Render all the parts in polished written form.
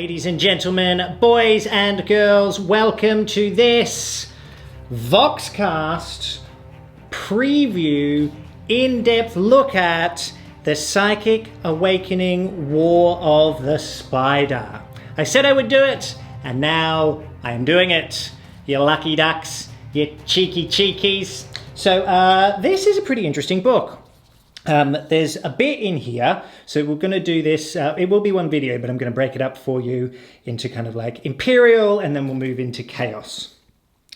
Ladies and gentlemen, boys and girls, welcome to this Voxcast preview, in-depth look at the Psychic Awakening War of the Spider. I said I would do it, and now I am doing it. You lucky ducks, you cheeky cheekies. So this is a pretty interesting book. There's a bit in here, so we're going to do this, it will be one video, but I'm going to break it up for you into kind of like Imperial, and then we'll move into Chaos.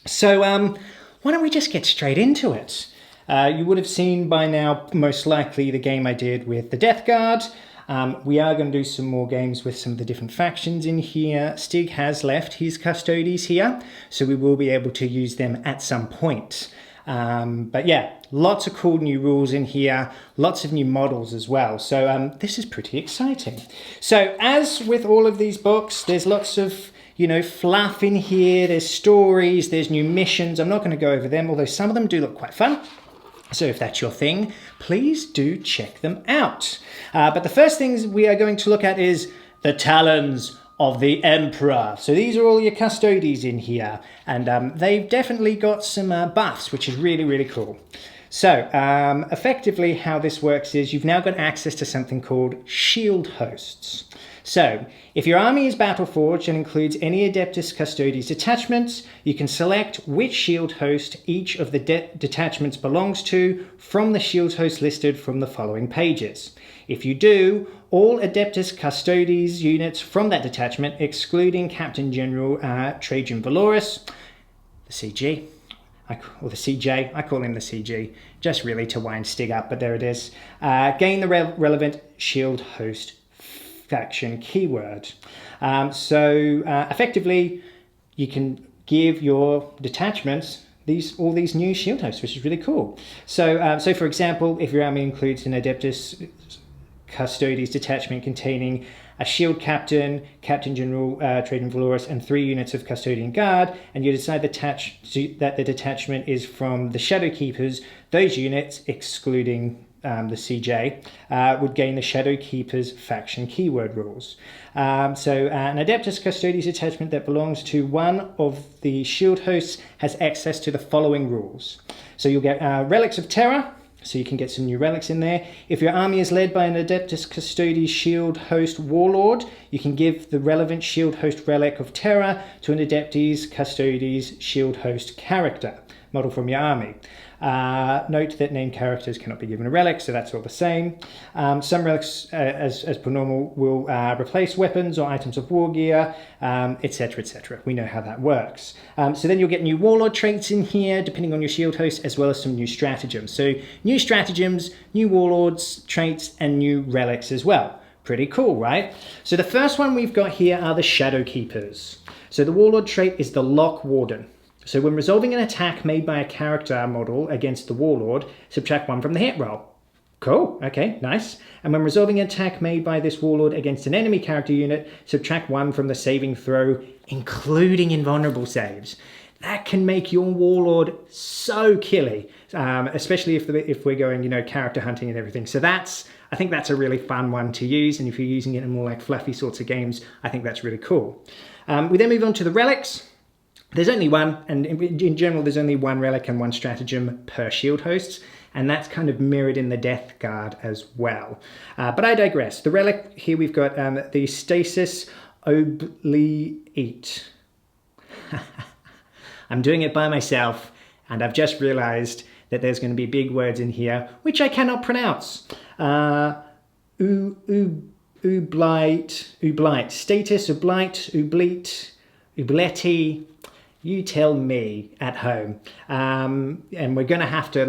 So why don't we just get straight into it? You would have seen by now, most likely, the game I did with the Death Guard. We are going to do some more games with some of the different factions in here. Stig has left his Custodes here, so we will be able to use them at some point. But yeah, lots of cool new rules in here, lots of new models as well. So this is pretty exciting. So as with all of these books, there's lots of, fluff in here. There's stories, there's new missions. I'm not going to go over them, although some of them do look quite fun. So if that's your thing, please do check them out. But the first things we are going to look at is the Talons of the Emperor. So these are all your Custodes in here, and they've definitely got some buffs, which is really, really cool. So effectively how this works is you've now got access to something called shield hosts. So if your army is battle-forged and includes any Adeptus Custodes detachments, you can select which shield host each of the detachments belongs to from the shield host listed from the following pages. If you do, all Adeptus Custodes units from that detachment, excluding Captain General Trajan Valoris, the CG, or the CJ, I call him the CG, just really to wind Stig up, but there it is, gain the relevant shield host faction keyword. Effectively, you can give your detachments all these new shield hosts, which is really cool. So for example, if your army includes an Adeptus Custodes detachment containing a shield captain, Captain General Trajan Valoris, and 3 units of Custodian Guard, and you decide that the detachment is from the Shadow Keepers, those units, excluding the CJ, would gain the Shadow Keepers faction keyword rules. An Adeptus Custodes detachment that belongs to one of the shield hosts has access to the following rules. So you'll get Relics of Terror, so you can get some new relics in there. If your army is led by an Adeptus Custodes shield host warlord, you can give the relevant shield host Relic of Terror to an Adeptus Custodes shield host character model from your army. Note that named characters cannot be given a relic, so that's all the same. Some relics, as per normal, will replace weapons or items of war gear, etc., etc. We know how that works. So then you'll get new Warlord traits in here, depending on your shield host, as well as some new stratagems. So new stratagems, new Warlords traits, and new relics as well. Pretty cool, right? So the first one we've got here are the Shadow Keepers. So the Warlord trait is the Lock Warden. So when resolving an attack made by a character model against the Warlord, subtract 1 from the hit roll. Cool, okay, nice. And when resolving an attack made by this Warlord against an enemy character unit, subtract 1 from the saving throw, including invulnerable saves. That can make your Warlord so killy, especially if we're going, character hunting and everything. So I think that's a really fun one to use, and if you're using it in more like fluffy sorts of games, I think that's really cool. We then move on to the relics. There's only one, and in general there's only one relic and one stratagem per shield hosts, and that's kind of mirrored in the Death Guard as well. But I digress. The relic here we've got the Stasis Obliate. I'm doing it by myself, and I've just realized that there's going to be big words in here which I cannot pronounce. Blight, Status Blight, Oblate, Obleti. You tell me at home. And we're going to have to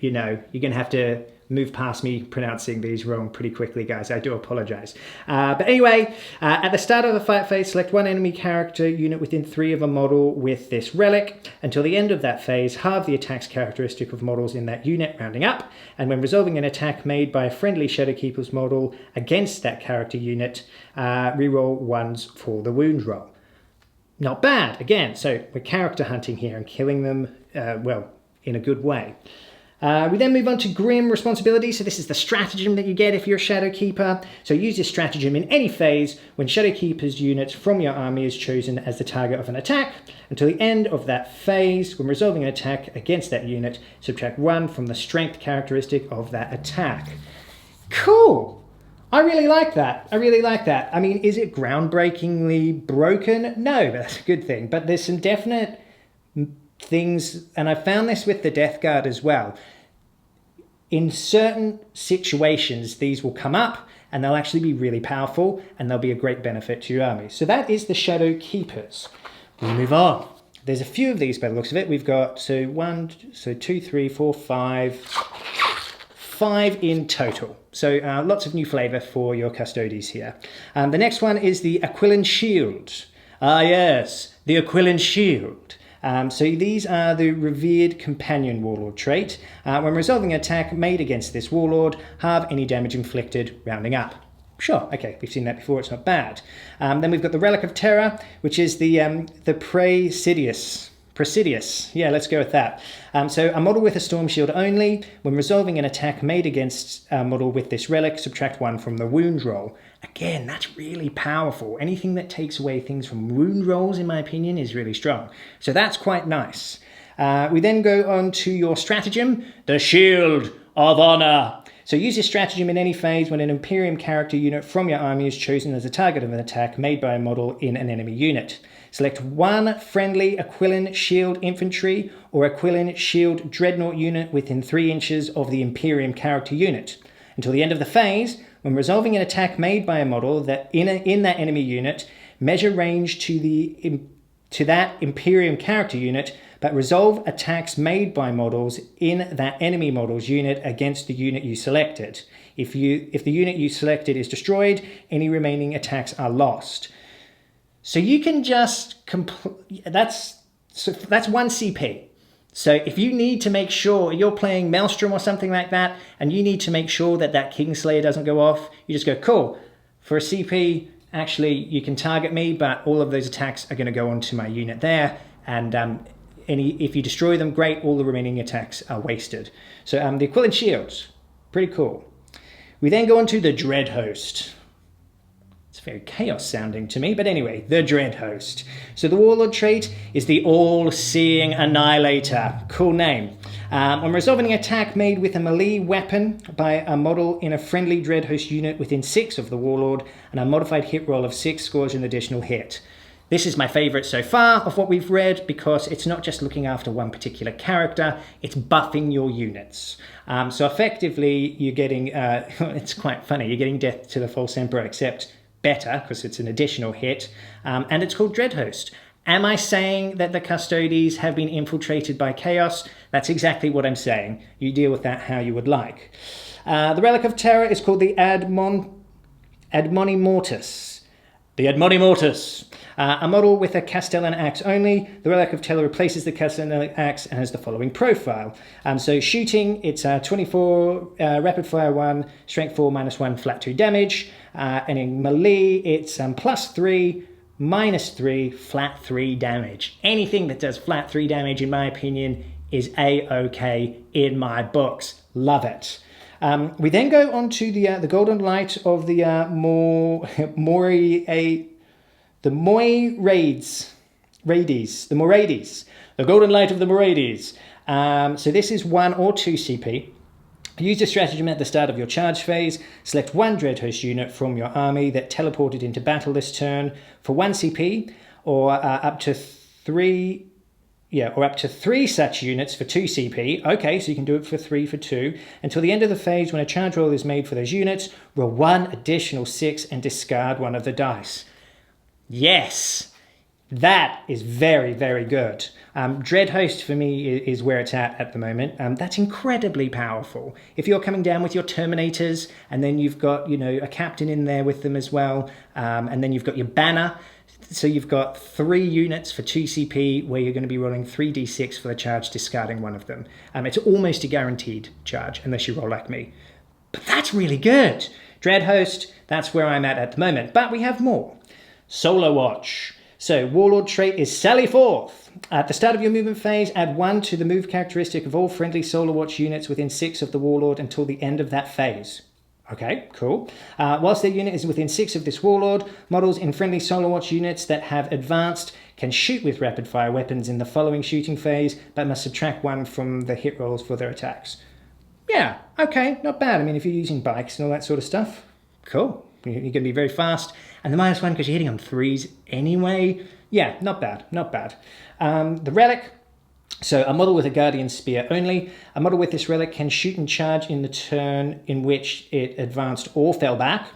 you're going to have to move past me pronouncing these wrong pretty quickly, guys. I do apologize. But anyway, at the start of the fight phase, select one enemy character unit within 3 of a model with this relic. Until the end of that phase, halve the attack's characteristic of models in that unit, rounding up. And when resolving an attack made by a friendly Shadow Keepers model against that character unit, reroll 1s for the wound roll. Not bad, again, so we're character hunting here and killing them, in a good way. We then move on to Grim Responsibility. So this is the stratagem that you get if you're a Shadowkeeper. So use this stratagem in any phase when Shadowkeeper's unit from your army is chosen as the target of an attack. Until the end of that phase, when resolving an attack against that unit, subtract 1 from the strength characteristic of that attack. Cool! I really like that. I really like that. I mean, is it groundbreakingly broken? No, but that's a good thing. But there's some definite things, and I found this with the Death Guard as well. In certain situations, these will come up and they'll actually be really powerful and they'll be a great benefit to your army. So that is the Shadow Keepers. We move on. There's a few of these by the looks of it. We've got 5 in total. So lots of new flavour for your Custodes here. The next one is the Aquilan Shield. Ah yes, the Aquilan Shield. So these are the Revered Companion Warlord trait. When resolving an attack made against this Warlord, halve any damage inflicted, rounding up. Sure, okay, we've seen that before, it's not bad. Then we've got the Relic of Terror, which is the Prasidius. Yeah, let's go with that. So a model with a Storm Shield only. When resolving an attack made against a model with this relic, subtract 1 from the wound roll. Again, that's really powerful. Anything that takes away things from wound rolls, in my opinion, is really strong. So that's quite nice. We then go on to your stratagem, the Shield of Honor. So use this stratagem in any phase when an Imperium character unit from your army is chosen as the target of an attack made by a model in an enemy unit. Select one friendly Aquilan Shield Infantry or Aquilan Shield Dreadnought unit within 3 inches of the Imperium character unit. Until the end of the phase, when resolving an attack made by a model that in that enemy unit, measure range to that Imperium character unit, but resolve attacks made by models in that enemy model's unit against the unit you selected. If the unit you selected is destroyed, any remaining attacks are lost. So you can just that's 1 CP. So if you need to make sure you're playing Maelstrom or something like that, and you need to make sure that Kingslayer doesn't go off, you just go, cool, for a CP, actually you can target me, but all of those attacks are going to go onto my unit there, and if you destroy them, great, all the remaining attacks are wasted. So the Aquilan Shields, pretty cool. We then go on to the Dread Host. It's very chaos sounding to me, but anyway, the Dread Host. So the Warlord trait is the All-Seeing Annihilator. Cool name. On resolving an attack made with a melee weapon by a model in a friendly Dread Host unit within 6 of the Warlord, and a modified hit roll of 6 scores an additional hit. This is my favourite so far of what we've read because it's not just looking after one particular character, it's buffing your units. So effectively, you're getting, it's quite funny, you're getting Death to the False Emperor, except better because it's an additional hit, and it's called Dread Host. Am I saying that the Custodes have been infiltrated by chaos? That's exactly what I'm saying. You deal with that how you would like. The Relic of Terror is called the Admonimortis. The Admonimortis. A model with a Castellan Axe only. The Relic of Terror replaces the Castellan Axe and has the following profile. So shooting, it's 24 rapid fire 1, strength 4, -1, flat 2 damage. And in melee, it's +3, -3, flat 3 damage. Anything that does flat 3 damage, in my opinion, is A-OK in my books. Love it. We then go on to the Golden Light of the Moirades. The Golden Light of the Moirades. So this is 1 or 2 CP. Use the stratagem at the start of your charge phase. Select one Dread Host unit from your army that teleported into battle this turn for 1 CP, or up to 3 such units for 2 CP. Okay, so you can do it for 3 for 2. Until the end of the phase, when a charge roll is made for those units, roll 1 additional 6 and discard 1 of the dice. Yes, that is very, very good. Dread Host for me is where it's at the moment. That's incredibly powerful. If you're coming down with your Terminators, and then you've got, a captain in there with them as well, and then you've got your banner. So you've got 3 units for 2 CP where you're going to be rolling 3d6 for the charge, discarding 1 of them. It's almost a guaranteed charge, unless you roll like me. But that's really good. Dread Host, that's where I'm at the moment. But we have more. Solar Watch. So, Warlord trait is Sally Forth. At the start of your movement phase, add 1 to the move characteristic of all friendly Solar Watch units within 6 of the Warlord until the end of that phase. Okay, cool. Whilst their unit is within 6 of this Warlord, models in friendly Solar Watch units that have advanced can shoot with rapid-fire weapons in the following shooting phase, but must subtract 1 from the hit rolls for their attacks. Yeah, okay, not bad. I mean, if you're using bikes and all that sort of stuff, cool. You're going to be very fast. And the -1 because you're hitting on 3s anyway. Yeah, not bad, not bad. The Relic. So a model with a Guardian Spear only. A model with this relic can shoot and charge in the turn in which it advanced or fell back.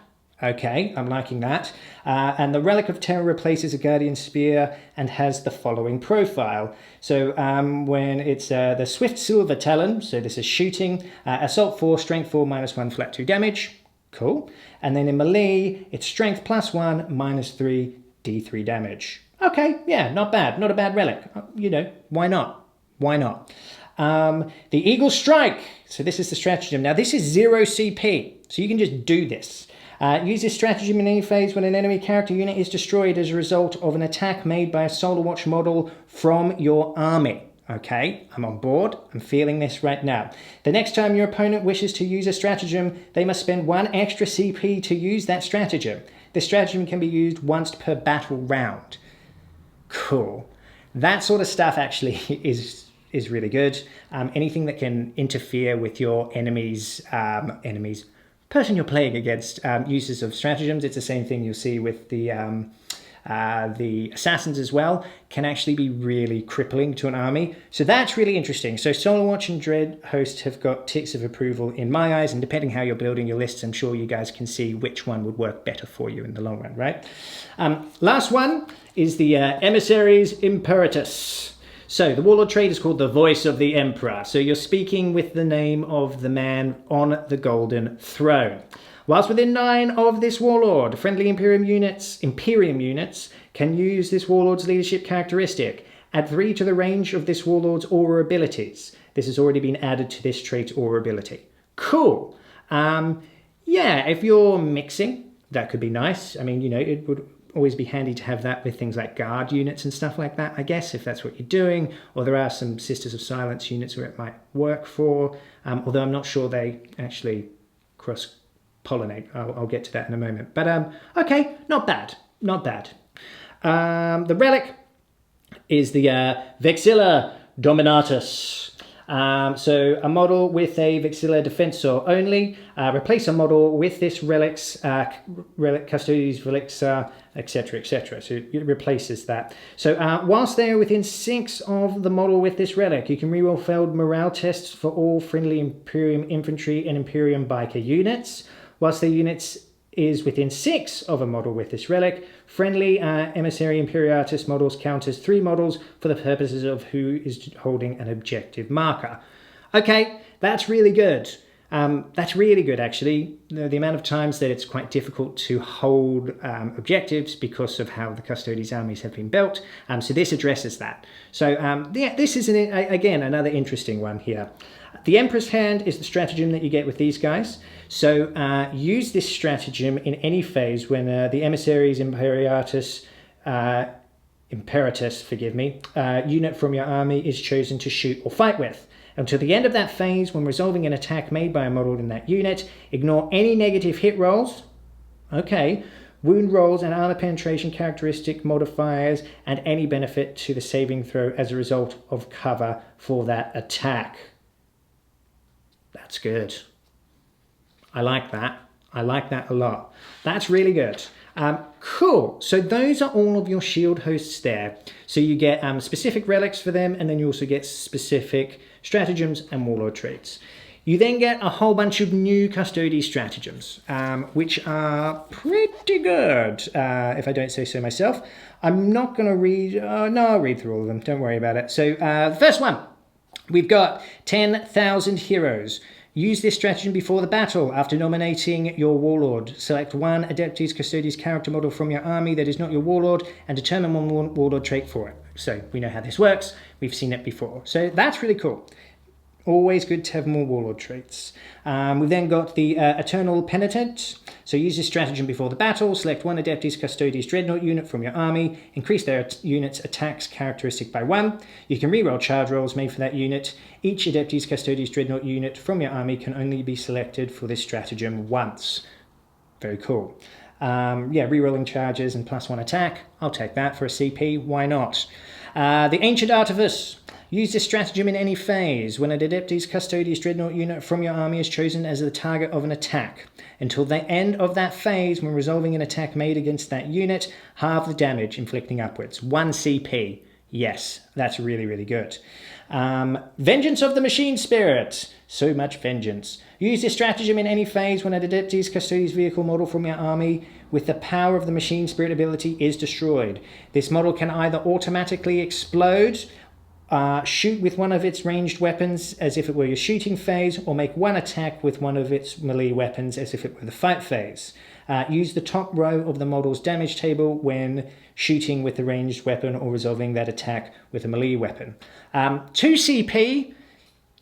Okay, I'm liking that. And the Relic of Terror replaces a Guardian Spear and has the following profile. So when it's the Swift Silver Talon, so this is shooting, Assault 4, Strength 4, -1, flat 2 damage. Cool. And then in melee, it's Strength +1, -3, D3 damage. Okay, yeah, not bad. Not a bad relic. You know, why not? Why not? The Eagle Strike. So this is the stratagem. Now this is 0 CP, so you can just do this. Use this stratagem in any phase when an enemy character unit is destroyed as a result of an attack made by a Solar Watch model from your army. Okay, I'm on board. I'm feeling this right now. The next time your opponent wishes to use a stratagem, they must spend 1 extra CP to use that stratagem. This stratagem can be used once per battle round. Cool. That sort of stuff actually is really good. Anything that can interfere with your enemies, person you're playing against, uses of stratagems. It's the same thing you'll see with the assassins as well, can actually be really crippling to an army. So that's really interesting. So Solar Watch and Dread Host have got ticks of approval in my eyes, and depending how you're building your lists, I'm sure you guys can see which one would work better for you in the long run, right? Last one is the Emissaries Impetus. So the Warlord trait is called the Voice of the Emperor. So you're speaking with the name of the man on the Golden Throne. Whilst within 9 of this Warlord, friendly Imperium units can use this Warlord's leadership characteristic. Add 3 to the range of this Warlord's aura abilities. This has already been added to this trait's aura ability. Cool. Yeah, if you're mixing, that could be nice. I mean, you know, it would always be handy to have that with things like guard units and stuff like that, I guess, if that's what you're doing. Or there are some Sisters of Silence units where it might work for, although I'm not sure they actually cross-pollinate. I'll get to that in a moment. But, okay, not bad, not bad. The relic is the Vexilla Dominatus. So a model with a Vexilla Defensor only. Replace a model with this relics, relic custodies, relics, etc., etc. So it replaces that. So whilst they're within 6 of the model with this relic, you can reroll failed morale tests for all friendly Imperium infantry and Imperium biker units. Whilst the units is within 6 of a model with this relic, friendly Emissary Imperatus models count as 3 models for the purposes of who is holding an objective marker. Okay, that's really good. That's really good, actually. The amount of times that it's quite difficult to hold objectives because of how the Custodes armies have been built. So this addresses that. So yeah, this is, again, another interesting one here. The Emperor's Hand is the stratagem that you get with these guys. So use this stratagem in any phase when the Emissaries Imperatus, unit from your army is chosen to shoot or fight with. Until the end of that phase, when resolving an attack made by a model in that unit, ignore any negative hit rolls, wound rolls and armor penetration characteristic modifiers, and any benefit to the saving throw as a result of cover for that attack. That's good. I like that. I like that a lot. That's really good. Cool. So those are all of your shield hosts there. So you get specific relics for them, and then you also get specific stratagems and warlord traits. You then get a whole bunch of new Custodes stratagems, which are pretty good, if I don't say so myself. I'm not going to read... no, I'll read through all of them. Don't worry about it. So the first one, we've got 10,000 heroes. Use this stratagem before the battle. After nominating your warlord, select 1 Adeptus Custodes character model from your army that is not your warlord and determine 1 warlord trait for it. So we know how this works. We've seen it before. So that's really cool. Always good to have more Warlord traits. We've then got the Eternal Penitent. So use this stratagem before the battle. Select one Adeptus Custodes Dreadnought unit from your army. Increase their unit's attacks characteristic by 1. You can reroll charge rolls made for that unit. Each Adeptus Custodes Dreadnought unit from your army can only be selected for this stratagem once. Very cool. Yeah, rerolling charges and +1 attack. I'll take that for a CP. Why not? The Ancient Artifice. Use this stratagem in any phase. When an Adeptus Custodes Dreadnought unit from your army is chosen as the target of an attack. Until the end of that phase, when resolving an attack made against that unit, halve the damage, inflicting upwards. 1 CP. Yes, that's really, really good. Vengeance of the Machine Spirit. So much vengeance. Use this stratagem in any phase when an Adeptus Custodes vehicle model from your army with the power of the Machine Spirit ability is destroyed. This model can either automatically explode, shoot with one of its ranged weapons as if it were your shooting phase, or make one attack with one of its melee weapons as if it were the fight phase. Use the top row of the model's damage table when shooting with the ranged weapon or resolving that attack with a melee weapon. 2 CP,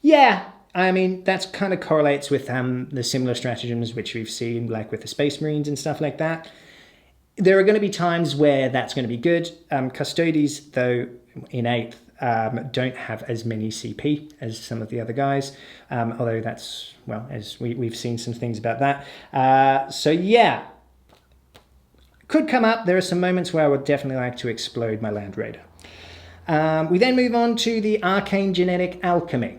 yeah, I mean, that kind of correlates with the similar stratagems which we've seen, like with the Space Marines and stuff like that. There are going to be times where that's going to be good. Custodes, though, in 8th, don't have as many CP as some of the other guys, although that's, well, as we've seen some things about that. So yeah, could come up. There are some moments where I would definitely like to explode my Land Raider. We then move on to the Arcane Genetic Alchemy.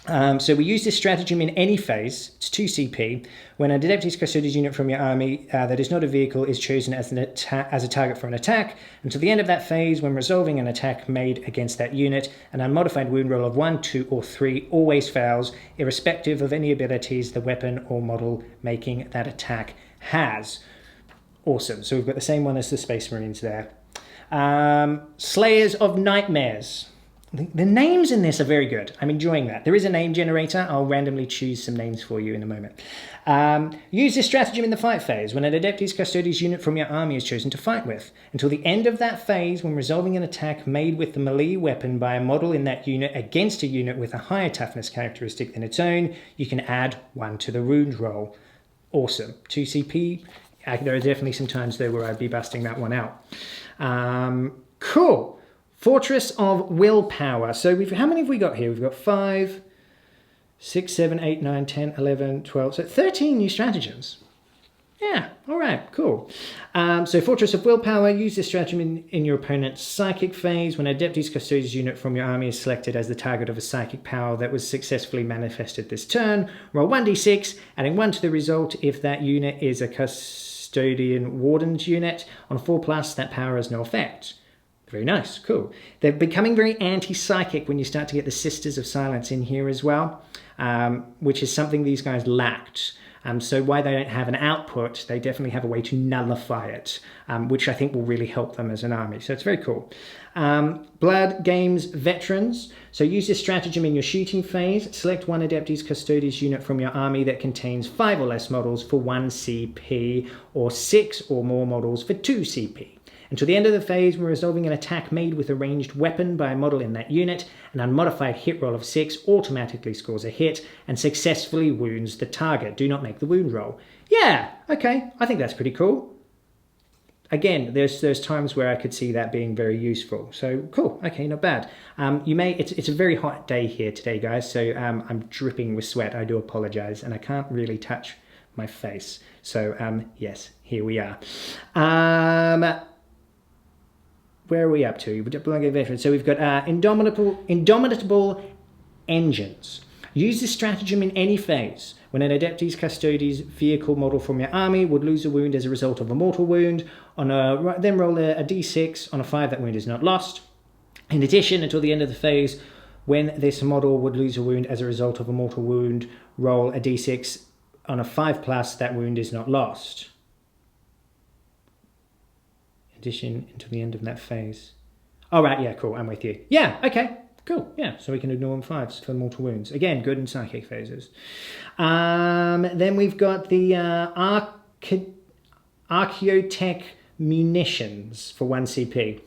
So we use this stratagem in any phase. It's 2 CP. When a Adeptus Custodes unit from your army that is not a vehicle is chosen as a target for an attack, until the end of that phase, when resolving an attack made against that unit, an unmodified wound roll of 1, 2, or 3 always fails, irrespective of any abilities the weapon or model making that attack has. Awesome. So we've got the same one as the Space Marines there. Slayers of Nightmares. The names in this are very good. I'm enjoying that. There is a name generator. I'll randomly choose some names for you in a moment. Use this stratagem in the fight phase when an Adeptus Custodes unit from your army is chosen to fight with. Until the end of that phase, when resolving an attack made with the melee weapon by a model in that unit against a unit with a higher toughness characteristic than its own, you can add 1 to the wound roll. Awesome. 2 CP. There are definitely some times though where I'd be busting that one out. Cool. Fortress of Willpower. So how many have we got here? We've got 5, 6, 7, 8, 9, 10, 11, 12. So 13 new stratagems. Yeah, all right, cool. So Fortress of Willpower. Use this stratagem in your opponent's psychic phase. When a Adeptus Custodes unit from your army is selected as the target of a psychic power that was successfully manifested this turn, roll 1d6, adding 1 to the result if that unit is a Custodian Warden's unit. On 4+, that power has no effect. Very nice, cool. They're becoming very anti-psychic when you start to get the Sisters of Silence in here as well, which is something these guys lacked. So why they don't have an output, they definitely have a way to nullify it, which I think will really help them as an army. So it's very cool. Blood Games Veterans. So use this stratagem in your shooting phase. Select one Adeptus Custodes unit from your army that contains 5 or less models for 1 CP, or 6 or more models for 2 CP. Until the end of the phase, when resolving an attack made with a ranged weapon by a model in that unit, an unmodified hit roll of 6 automatically scores a hit and successfully wounds the target. Do not make the wound roll. Yeah, okay, I think that's pretty cool. Again, there's times where I could see that being very useful. So cool, okay, not bad. It's a very hot day here today, guys, so I'm dripping with sweat. I do apologize, and I can't really touch my face. So yes, here we are. Where are we up to? So we've got Indomitable Engines. Use this stratagem in any phase. When an Adeptus Custodes vehicle model from your army would lose a wound as a result of a mortal wound, then roll a d6. On a 5, that wound is not lost. In addition, until the end of the phase, when this model would lose a wound as a result of a mortal wound, roll a d6. On a 5+, that wound is not lost. Addition until the end of that phase. All right, yeah, cool, I'm with you. Yeah, okay, cool, yeah, so we can ignore them 5s for mortal wounds. Again, good in psychic phases. Then we've got the Archaeotech munitions for 1 CP.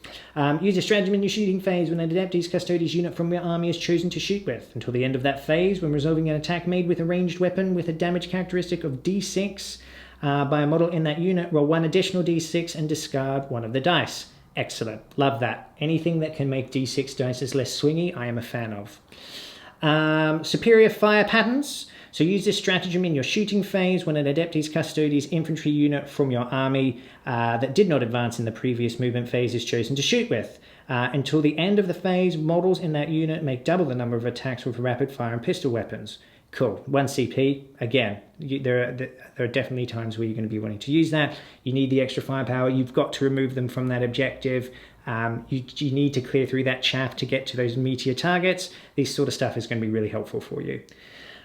Use a stratagem in your shooting phase when an Adeptus Custodes unit from your army is chosen to shoot with. Until the end of that phase, when resolving an attack made with a ranged weapon with a damage characteristic of D6 by a model in that unit, roll 1 additional D6 and discard 1 of the dice. Excellent. Love that. Anything that can make D6 dice less swingy, I am a fan of. Superior fire patterns. So use this stratagem in your shooting phase when an Adeptus Custodes infantry unit from your army that did not advance in the previous movement phase is chosen to shoot with. Until the end of the phase, models in that unit make double the number of attacks with rapid fire and pistol weapons. Cool. 1 CP. Again, there are definitely times where you're going to be wanting to use that. You need the extra firepower. You've got to remove them from that objective. You need to clear through that chaff to get to those meatier targets. This sort of stuff is going to be really helpful for you.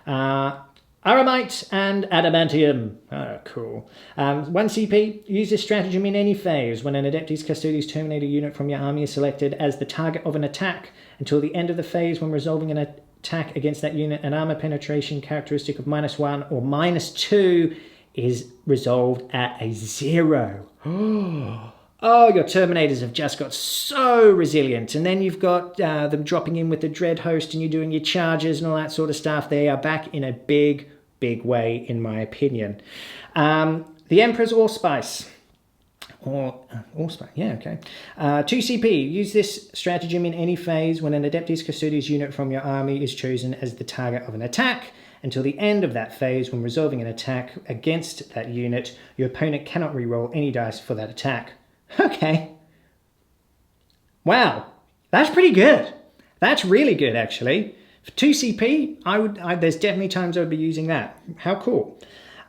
Aramite and Adamantium. Oh, cool. 1 CP. Use this stratagem in any phase when an Adeptus Custodes Terminator unit from your army is selected as the target of an attack. Until the end of the phase, when resolving an attack against that unit, an armor penetration characteristic of -1 or -2 is resolved at a 0. Oh, your Terminators have just got so resilient. And then you've got them dropping in with the Dread Host and you're doing your charges and all that sort of stuff. They are back in a big, big way, in my opinion. The Emperor's Allspice. Allspice, yeah, okay. 2 CP. Use this stratagem in any phase when an Adeptus Custodes unit from your army is chosen as the target of an attack. Until the end of that phase, when resolving an attack against that unit, your opponent cannot reroll any dice for that attack. Okay. Wow, that's pretty good. That's really good, actually. For 2 CP, there's definitely times I would be using that. How cool.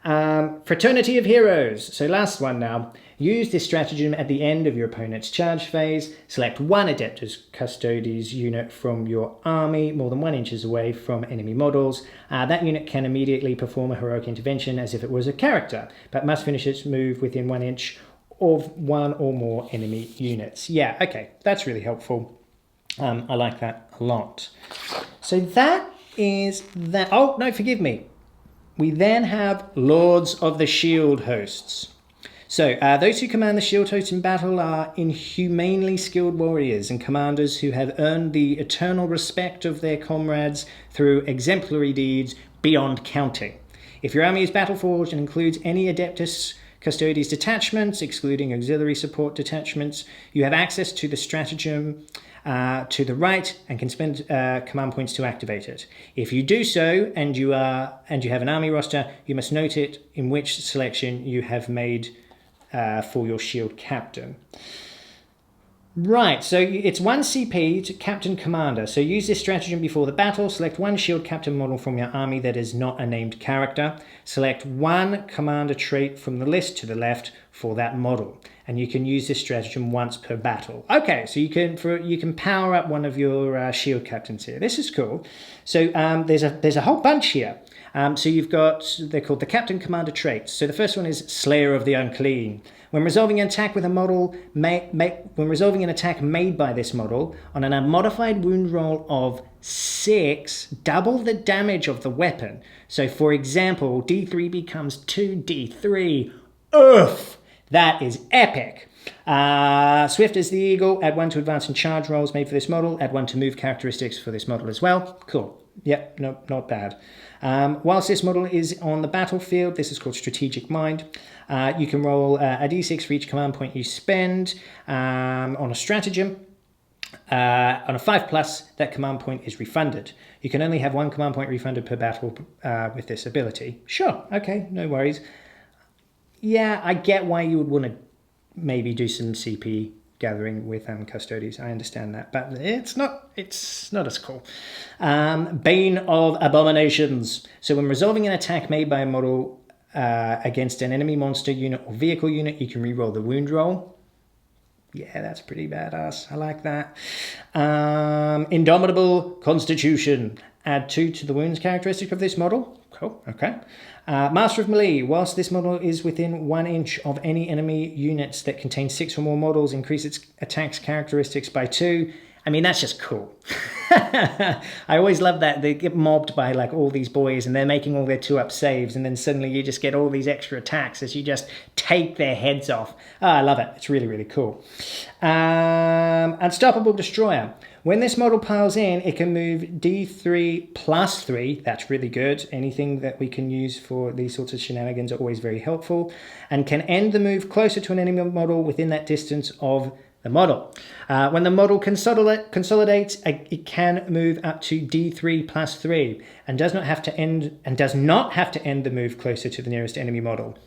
Fraternity of Heroes. So last one now. Use this stratagem at the end of your opponent's charge phase. Select 1 Adeptus Custodes unit from your army more than 1 inches away from enemy models. That unit can immediately perform a heroic intervention as if it was a character, but must finish its move within 1 inch of 1 or more enemy units. Yeah, okay, that's really helpful. I like that a lot. So that is that. Oh, no, forgive me. We then have Lords of the Shield Hosts. So those who command the Shield Hosts in battle are inhumanely skilled warriors and commanders who have earned the eternal respect of their comrades through exemplary deeds beyond counting. If your army is battle-forged and includes any Adeptus Custodes detachments, excluding auxiliary support detachments, you have access to the stratagem to the right and can spend command points to activate it. If you do so and you have an army roster, you must note it in which selection you have made for your shield captain. Right, so it's 1 CP to Captain Commander. So use this stratagem before the battle. Select 1 shield captain model from your army that is not a named character. Select 1 commander trait from the list to the left for that model. And you can use this stratagem once per battle. Okay, so you can power up one of your shield captains here. This is cool. So there's a whole bunch here. So you've got, they're called the Captain Commander traits. So the first one is Slayer of the Unclean. When resolving an attack with a model, when resolving an attack made by this model on an unmodified wound roll of 6, double the damage of the weapon. So for example, D3 becomes 2D3. Oof! That is epic. Swift as the Eagle, add 1 to advance and charge rolls made for this model, add 1 to move characteristics for this model as well. Cool. Yep, no, not bad. Whilst this model is on the battlefield, this is called Strategic Mind. You can roll a d6 for each command point you spend on a stratagem. On a 5+, that command point is refunded. You can only have 1 command point refunded per battle with this ability. Sure, okay, no worries. Yeah, I get why you would want to maybe do some CP gathering with Custodes. I understand that, but it's not as cool. Bane of Abominations. So when resolving an attack made by a model against an enemy monster unit or vehicle unit, you can reroll the wound roll. Yeah, that's pretty badass. I like that. Indomitable Constitution. Add 2 to the wounds characteristic of this model. Cool, okay. Master of Melee. Whilst this model is within 1 inch of any enemy units that contain 6 or more models, increase its attacks characteristics by 2. I mean, that's just cool. I always love that. They get mobbed by like all these boys and they're making all their 2-up saves, and then suddenly you just get all these extra attacks as you just take their heads off. Oh, I love it. It's really, really cool. Unstoppable Destroyer. When this model piles in, it can move D3 plus 3. That's really good. Anything that we can use for these sorts of shenanigans are always very helpful. And can end the move closer to an enemy model within that distance of the model. When the model consolidates, it can move up to D3 plus 3 and does not have to end the move closer to the nearest enemy model.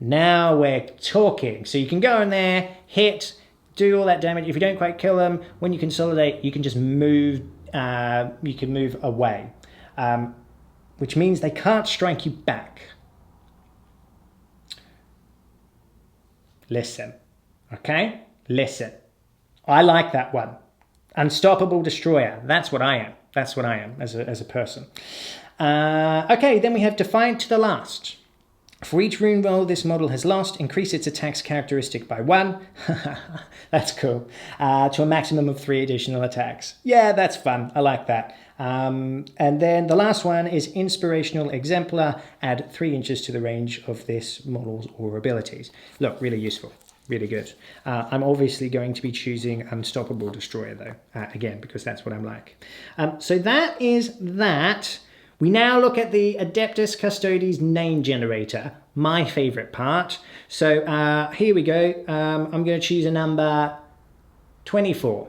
Now we're talking. So you can go in there, hit, do all that damage. If you don't quite kill them, when you consolidate, you can just move. You can move away, which means they can't strike you back. Listen. Okay, listen. I like that one. Unstoppable Destroyer. That's what I am. That's what I am as a person. Okay, then we have Defiant to the Last. For each rune roll this model has lost, increase its attacks characteristic by 1. That's cool. To a maximum of 3 additional attacks. Yeah, that's fun. I like that. And then the last one is Inspirational Exemplar. Add 3 inches to the range of this model's or abilities. Look, really useful. Really good. I'm obviously going to be choosing Unstoppable Destroyer though, again, because that's what I'm like. So that is that. We now look at the Adeptus Custodes name generator, my favorite part. So here we go. I'm going to choose a number 24.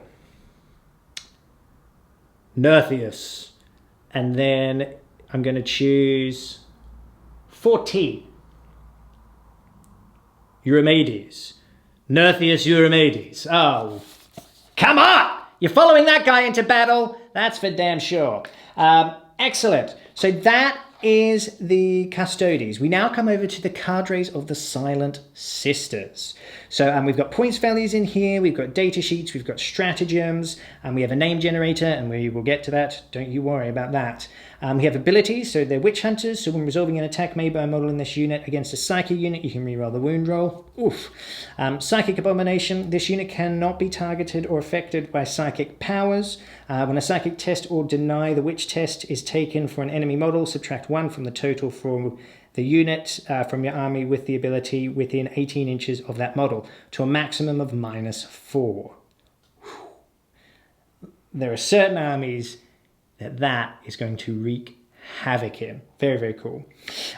Nertheus. And then I'm going to choose 14. Eurymades. Nertheus Eurymades. Oh, come on! You're following that guy into battle? That's for damn sure. Excellent. So that is the Custodes. We now come over to the Cadres of the Silent Sisters. So we've got points values in here, we've got data sheets, we've got stratagems, and we have a name generator, and we will get to that. Don't you worry about that. We have abilities, so they're witch hunters, so when resolving an attack made by a model in this unit against a psychic unit, you can reroll the wound roll. Oof. Psychic Abomination, this unit cannot be targeted or affected by psychic powers. When a psychic test or deny the witch test is taken for an enemy model, subtract 1 from the total for the unit from your army with the ability within 18 inches of that model to a maximum of -4. There are certain armies that is going to wreak havoc in. Very, very cool.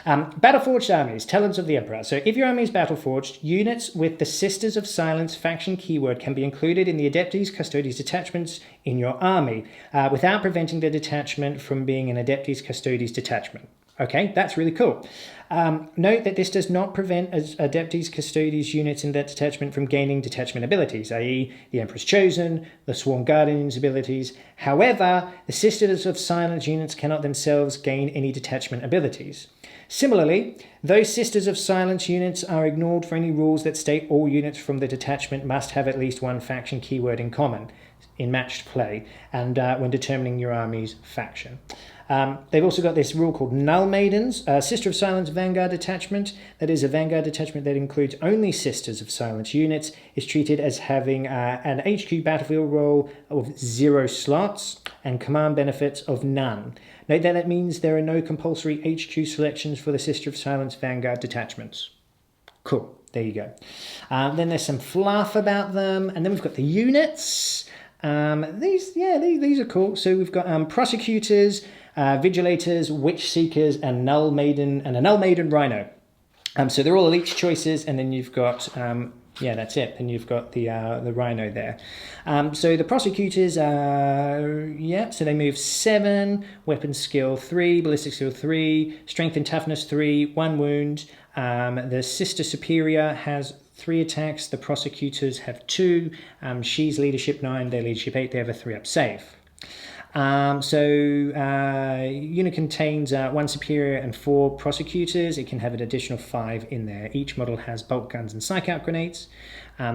Battleforged armies, Talons of the Emperor. So if your army is Battleforged, units with the Sisters of Silence faction keyword can be included in the Adeptus Custodes detachments in your army without preventing the detachment from being an Adeptus Custodes detachment. Okay, that's really cool. Note that this does not prevent Adeptus Custodes units in that detachment from gaining detachment abilities, i.e. the Emperor's Chosen, the Sworn Guardians abilities. However, the Sisters of Silence units cannot themselves gain any detachment abilities. Similarly, those Sisters of Silence units are ignored for any rules that state all units from the detachment must have at least one faction keyword in common in matched play and when determining your army's faction. They've also got this rule called Null Maidens, Sister of Silence Vanguard detachment. That is a Vanguard detachment that includes only Sisters of Silence units, is treated as having an HQ battlefield role of 0 slots and command benefits of none. Note that means there are no compulsory HQ selections for the Sister of Silence Vanguard detachments. Cool, there you go. Then there's some fluff about them, and then we've got the units. These are cool. So we've got Prosecutors, Vigil Eaters, Witch Seekers, and a Null Maiden Rhino. So they're all elite choices, and then you've got that's it. And you've got the Rhino there. So the Prosecutors, so they move 7, weapon skill 3, ballistic skill 3, strength and toughness 3, 1 wound. The Sister Superior has 3 attacks. The Prosecutors have 2. She's leadership 9, they're leadership 8. They have a 3-up save. Unit contains 1 Superior and 4 Prosecutors. It can have an additional 5 in there. Each model has bolt guns and psych out grenades.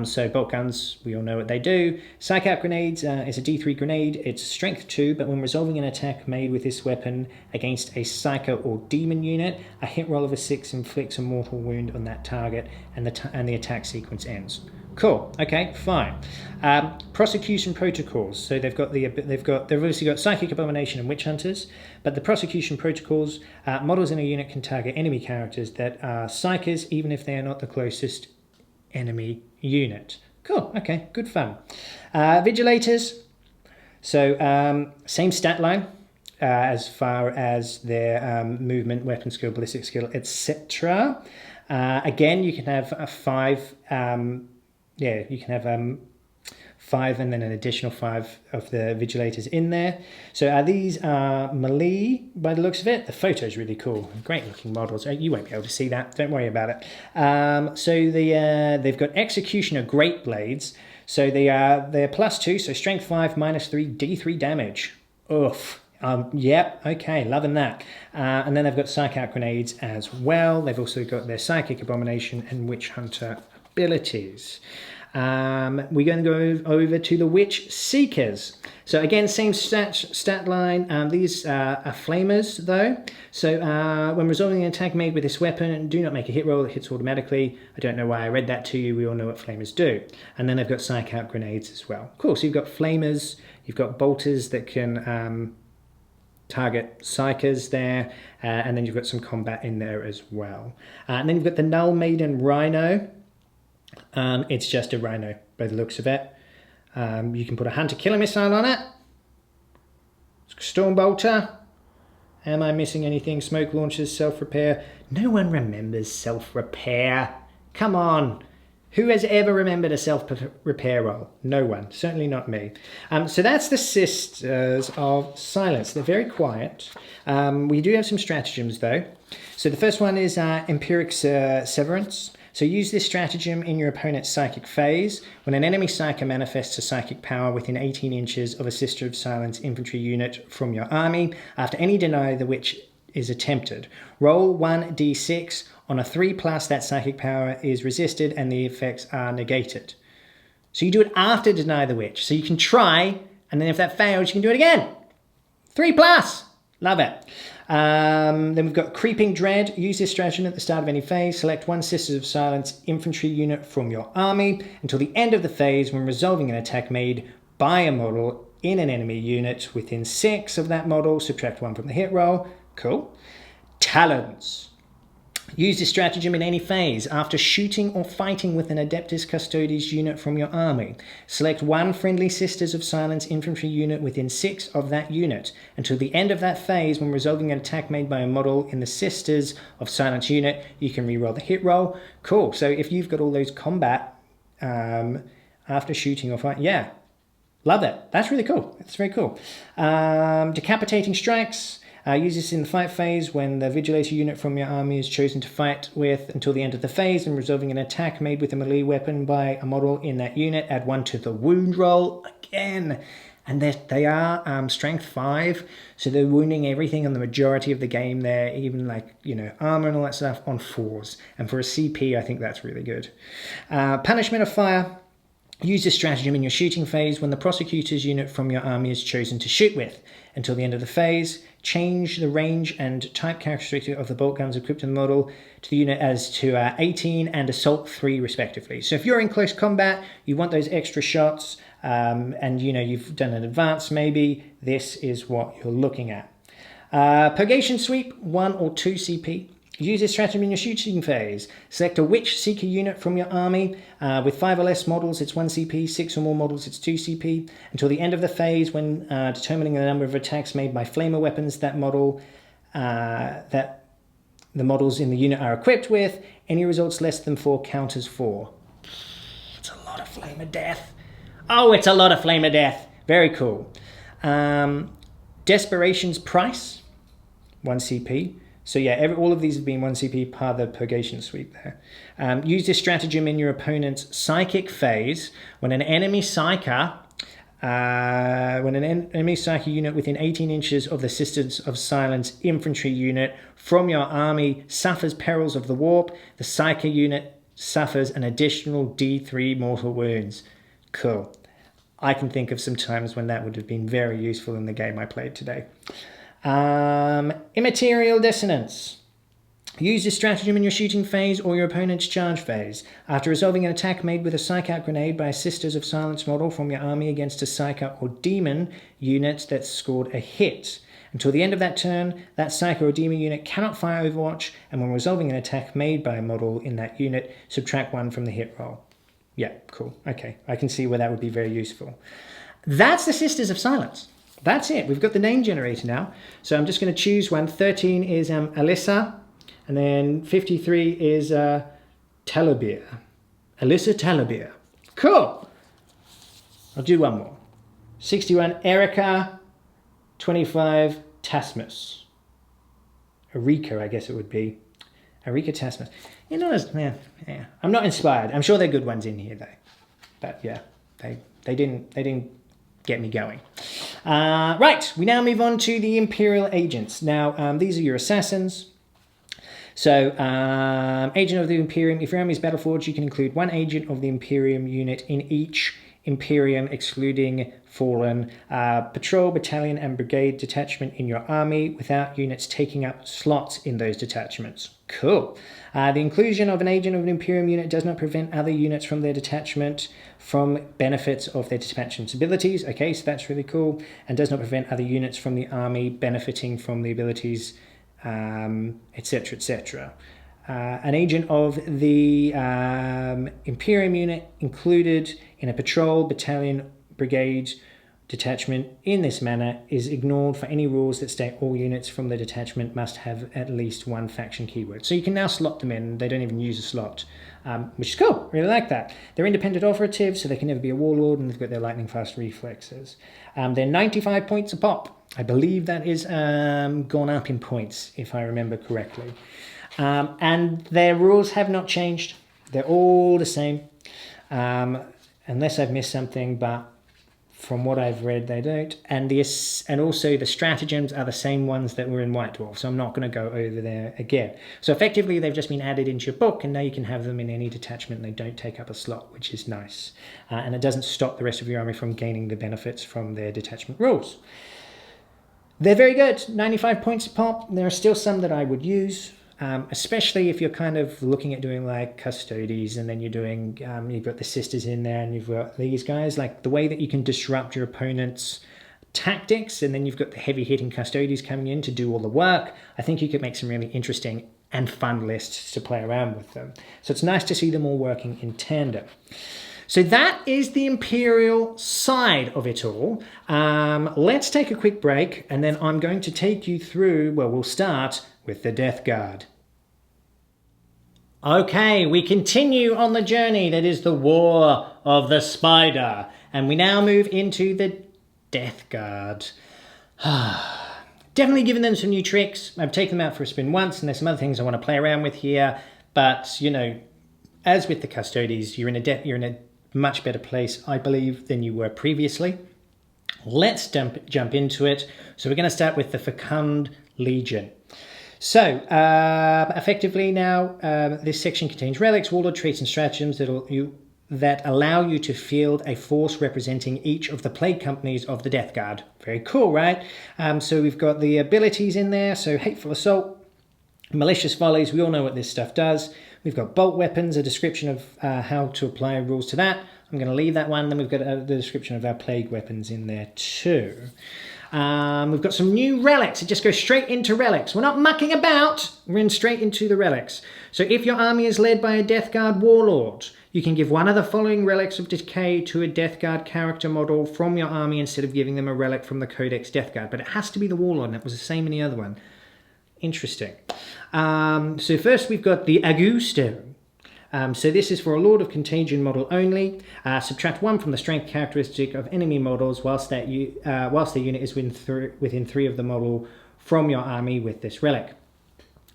So bolt guns, we all know what they do. Psych out grenades is a D3 grenade. It's strength 2, but when resolving an attack made with this weapon against a psycho or demon unit, a hit roll of a 6 inflicts a mortal wound on that target, and the attack sequence ends. Cool. Okay, fine. Prosecution Protocols. So they've obviously got Psychic Abomination and Witch Hunters, but the Prosecution Protocols, models in a unit can target enemy characters that are Psychers, even if they are not the closest enemy unit. Cool. Okay, good fun. Vigil Eaters. So same stat line as far as their movement, weapon skill, ballistic skill, etc. Again, you can have a 5. You can have 5 and then an additional 5 of the Vigilators in there. So these are melee by the looks of it. The photo's really cool. Great looking models. You won't be able to see that. Don't worry about it. They've got Executioner Great Blades. So they're +2, so strength 5, -3, D3 damage. Oof. Yep, okay, loving that. And then they've got Psych Out Grenades as well. They've also got their Psychic Abomination and Witch Hunter abilities. We're going to go over to the Witch Seekers. So again, same stat line. These are flamers though. So when resolving an attack made with this weapon, do not make a hit roll. It hits automatically. I don't know why I read that to you. We all know what flamers do. And then they've got Psych Out Grenades as well. Cool. So you've got flamers. You've got bolters that can target psychers there, and then you've got some combat in there as well. And then you've got the Null Maiden Rhino. It's just a rhino by the looks of it. You can put a Hunter Killer Missile on it. Storm Bolter. Am I missing anything? Smoke Launchers, Self-Repair. No one remembers Self-Repair. Come on. Who has ever remembered a self-repair roll? No one. Certainly not me. So that's the Sisters of Silence. They're very quiet. We do have some stratagems though. So the first one is Empiric Severance. So use this stratagem in your opponent's psychic phase. When an enemy psyker manifests a psychic power within 18 inches of a Sister of Silence infantry unit from your army, after any deny the witch is attempted, roll 1d6. On a 3+, that psychic power is resisted and the effects are negated. So you do it after Deny the Witch. So you can try, and then if that fails, you can do it again. 3+. Love it. Then we've got Creeping Dread. Use this stratagem at the start of any phase. Select one Sisters of Silence infantry unit from your army until the end of the phase when resolving an attack made by a model in an enemy unit within 6 of that model. Subtract 1 from the hit roll. Cool. Talons. Use this stratagem in any phase. After shooting or fighting with an Adeptus Custodes unit from your army, select one friendly Sisters of Silence infantry unit within 6 of that unit. Until the end of that phase, when resolving an attack made by a model in the Sisters of Silence unit, you can reroll the hit roll. Cool. So if you've got all those combat after shooting or fighting, yeah, love it. That's really cool. That's very cool. Decapitating Strikes. Use this in the fight phase when the Vigilator unit from your army is chosen to fight with until the end of the phase and resolving an attack made with a melee weapon by a model in that unit. Add 1 to the wound roll again. And they are strength 5, so they're wounding everything on the majority of the game there, even like, you know, armor and all that stuff on 4s. And for a CP, I think that's really good. Punishment of Fire. Use this stratagem in your shooting phase when the Prosecutors unit from your army is chosen to shoot with. Until the end of the phase, change the range and type characteristic of the bolt guns equipped in the model to the unit as to 18 and Assault 3 respectively. So if you're in close combat, you want those extra shots, and you know you've done an advance maybe, this is what you're looking at. Purgation Sweep, 1 or 2 CP. Use this stratagem in your shooting phase. Select a Witch Seeker unit from your army. With 5 or less models, it's 1 CP. 6 or more models, it's 2 CP. Until the end of the phase, when determining the number of attacks made by flamer weapons that the models in the unit are equipped with, any results less than 4 counters 4. It's a lot of flamer death. Oh, it's a lot of flamer death. Very cool. Desperation's Price, 1 CP. So yeah, all of these have been 1 CP per the Purgation Sweep there. Use this stratagem in your opponent's psychic phase when an enemy psyker unit within 18 inches of the Sisters of Silence infantry unit from your army suffers perils of the warp, the psyker unit suffers an additional D3 mortal wounds. Cool. I can think of some times when that would have been very useful in the game I played today. Immaterial Dissonance. Use this stratagem in your shooting phase or your opponent's charge phase. After resolving an attack made with a Psych Out grenade by a Sisters of Silence model from your army against a Psych Out or Demon unit that scored a hit. Until the end of that turn, that Psycho or Demon unit cannot fire Overwatch, and when resolving an attack made by a model in that unit, subtract 1 from the hit roll. Yeah, cool. Okay, I can see where that would be very useful. That's the Sisters of Silence. That's it. We've got the name generator now. So I'm just going to choose one. 13 is Alyssa. And then 53 is Talabir. Alyssa Talabir. Cool. I'll do one more. 61, Erica. 25, Tasmus. Erika, I guess it would be. Erika Tasmus. You know, yeah. I'm not inspired. I'm sure there are good ones in here, though. But yeah, they didn't get me going. Right, we now move on to the Imperial Agents. Now, these are your assassins. So, Agent of the Imperium. If your army is Battleforged, you can include 1 Agent of the Imperium unit in each Imperium, excluding Fallen, patrol, battalion, and brigade detachment in your army without units taking up slots in those detachments. Cool. The inclusion of an Agent of an Imperium unit does not prevent other units from their detachment from benefits of their detachment's abilities. Okay, so that's really cool. And does not prevent other units from the army benefiting from the abilities, etc., etc. An agent of the Imperium unit included in a patrol, battalion, brigade detachment in this manner is ignored for any rules that state all units from the detachment must have at least 1 faction keyword. So you can now slot them in. They don't even use a slot, which is cool. Really like that. They're independent operatives, so they can never be a warlord, and they've got their lightning fast reflexes. They're 95 points a pop. I believe that is gone up in points, if I remember correctly. And their rules have not changed. They're all the same, unless I've missed something, but from what I've read, they don't. And also the stratagems are the same ones that were in White Dwarf, so I'm not going to go over there again. So effectively, they've just been added into your book, and now you can have them in any detachment. They don't take up a slot, which is nice. And it doesn't stop the rest of your army from gaining the benefits from their detachment rules. They're very good, 95 points a pop. There are still some that I would use. Especially if you're kind of looking at doing like Custodes, and then you're doing, you've got the Sisters in there, and you've got these guys, like the way that you can disrupt your opponent's tactics, and then you've got the heavy hitting Custodes coming in to do all the work. I think you could make some really interesting and fun lists to play around with them. So it's nice to see them all working in tandem. So that is the Imperial side of it all. Let's take a quick break, and then I'm going to take you through, well, we'll start with the Death Guard. Okay, we continue on the journey that is the War of the Spider, and we now move into the Death Guard. Definitely given them some new tricks. I've taken them out for a spin once, and there's some other things I want to play around with here, but, you know, as with the Custodes, you're in a much better place, I believe, than you were previously. Let's jump into it. So we're going to start with the Fecund Legion. So, effectively now, this section contains relics, warlord traits, and stratagems that allow you to field a force representing each of the plague companies of the Death Guard. Very cool, right? So we've got the abilities in there. So Hateful Assault, Malicious Volleys, we all know what this stuff does. We've got Bolt Weapons, a description of how to apply rules to that. I'm going to leave that one. Then we've got the description of our Plague Weapons in there too. We've got some new relics. It just goes straight into relics. We're not mucking about. We're in straight into the relics. So if your army is led by a Death Guard Warlord, you can give one of the following relics of decay to a Death Guard character model from your army instead of giving them a relic from the Codex Death Guard. But it has to be the Warlord, and that was the same in the other one. Interesting. So first we've got the Agu Stone. So this is for a Lord of Contagion model only. Subtract 1 from the strength characteristic of enemy models whilst the unit is within 3 of the model from your army with this relic.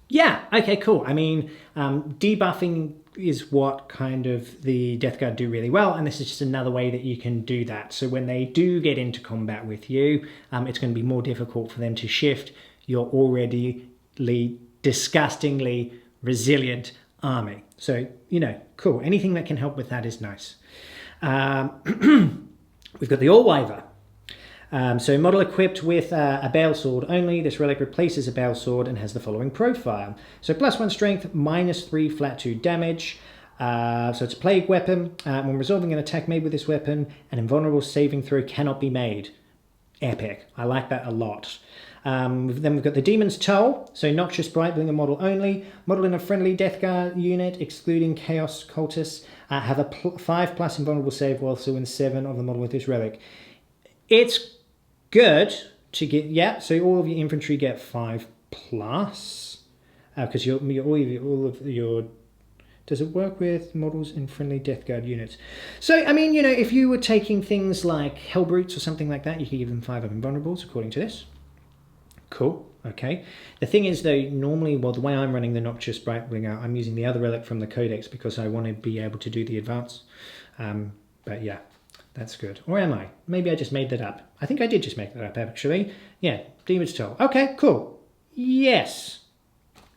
Yeah, okay, cool. I mean, debuffing is what kind of the Death Guard do really well, and this is just another way that you can do that. So when they do get into combat with you, it's going to be more difficult for them to shift your already disgustingly resilient army. So, you know, cool. Anything that can help with that is nice. We've got the Allwiver. So model equipped with a Bale sword only. This relic replaces a Bale sword and has the following profile. So +1 strength, -3 flat 2 damage. So it's a plague weapon. When resolving an attack made with this weapon, an invulnerable saving throw cannot be made. Epic. I like that a lot. Then we've got the Demon's Toll. So Noxious Brightbringer model only. Model in a friendly Death Guard unit, excluding Chaos Cultists, have a 5+ invulnerable save while still in 7 of the model with this relic. It's good to get, yeah, so all of your infantry get 5+. Because all of your does it work with models in friendly Death Guard units? So, I mean, you know, if you were taking things like Hellbrutes or something like that, you could give them 5 invulnerables, according to this. Cool, okay. The thing is, though, normally, well, the way I'm running the Noxious Brightbringer, I'm using the other relic from the Codex because I want to be able to do the advance. But yeah, that's good. Or am I? Maybe I just made that up. I think I did just make that up, actually. Yeah, Demon's Toll. Okay, cool. Yes.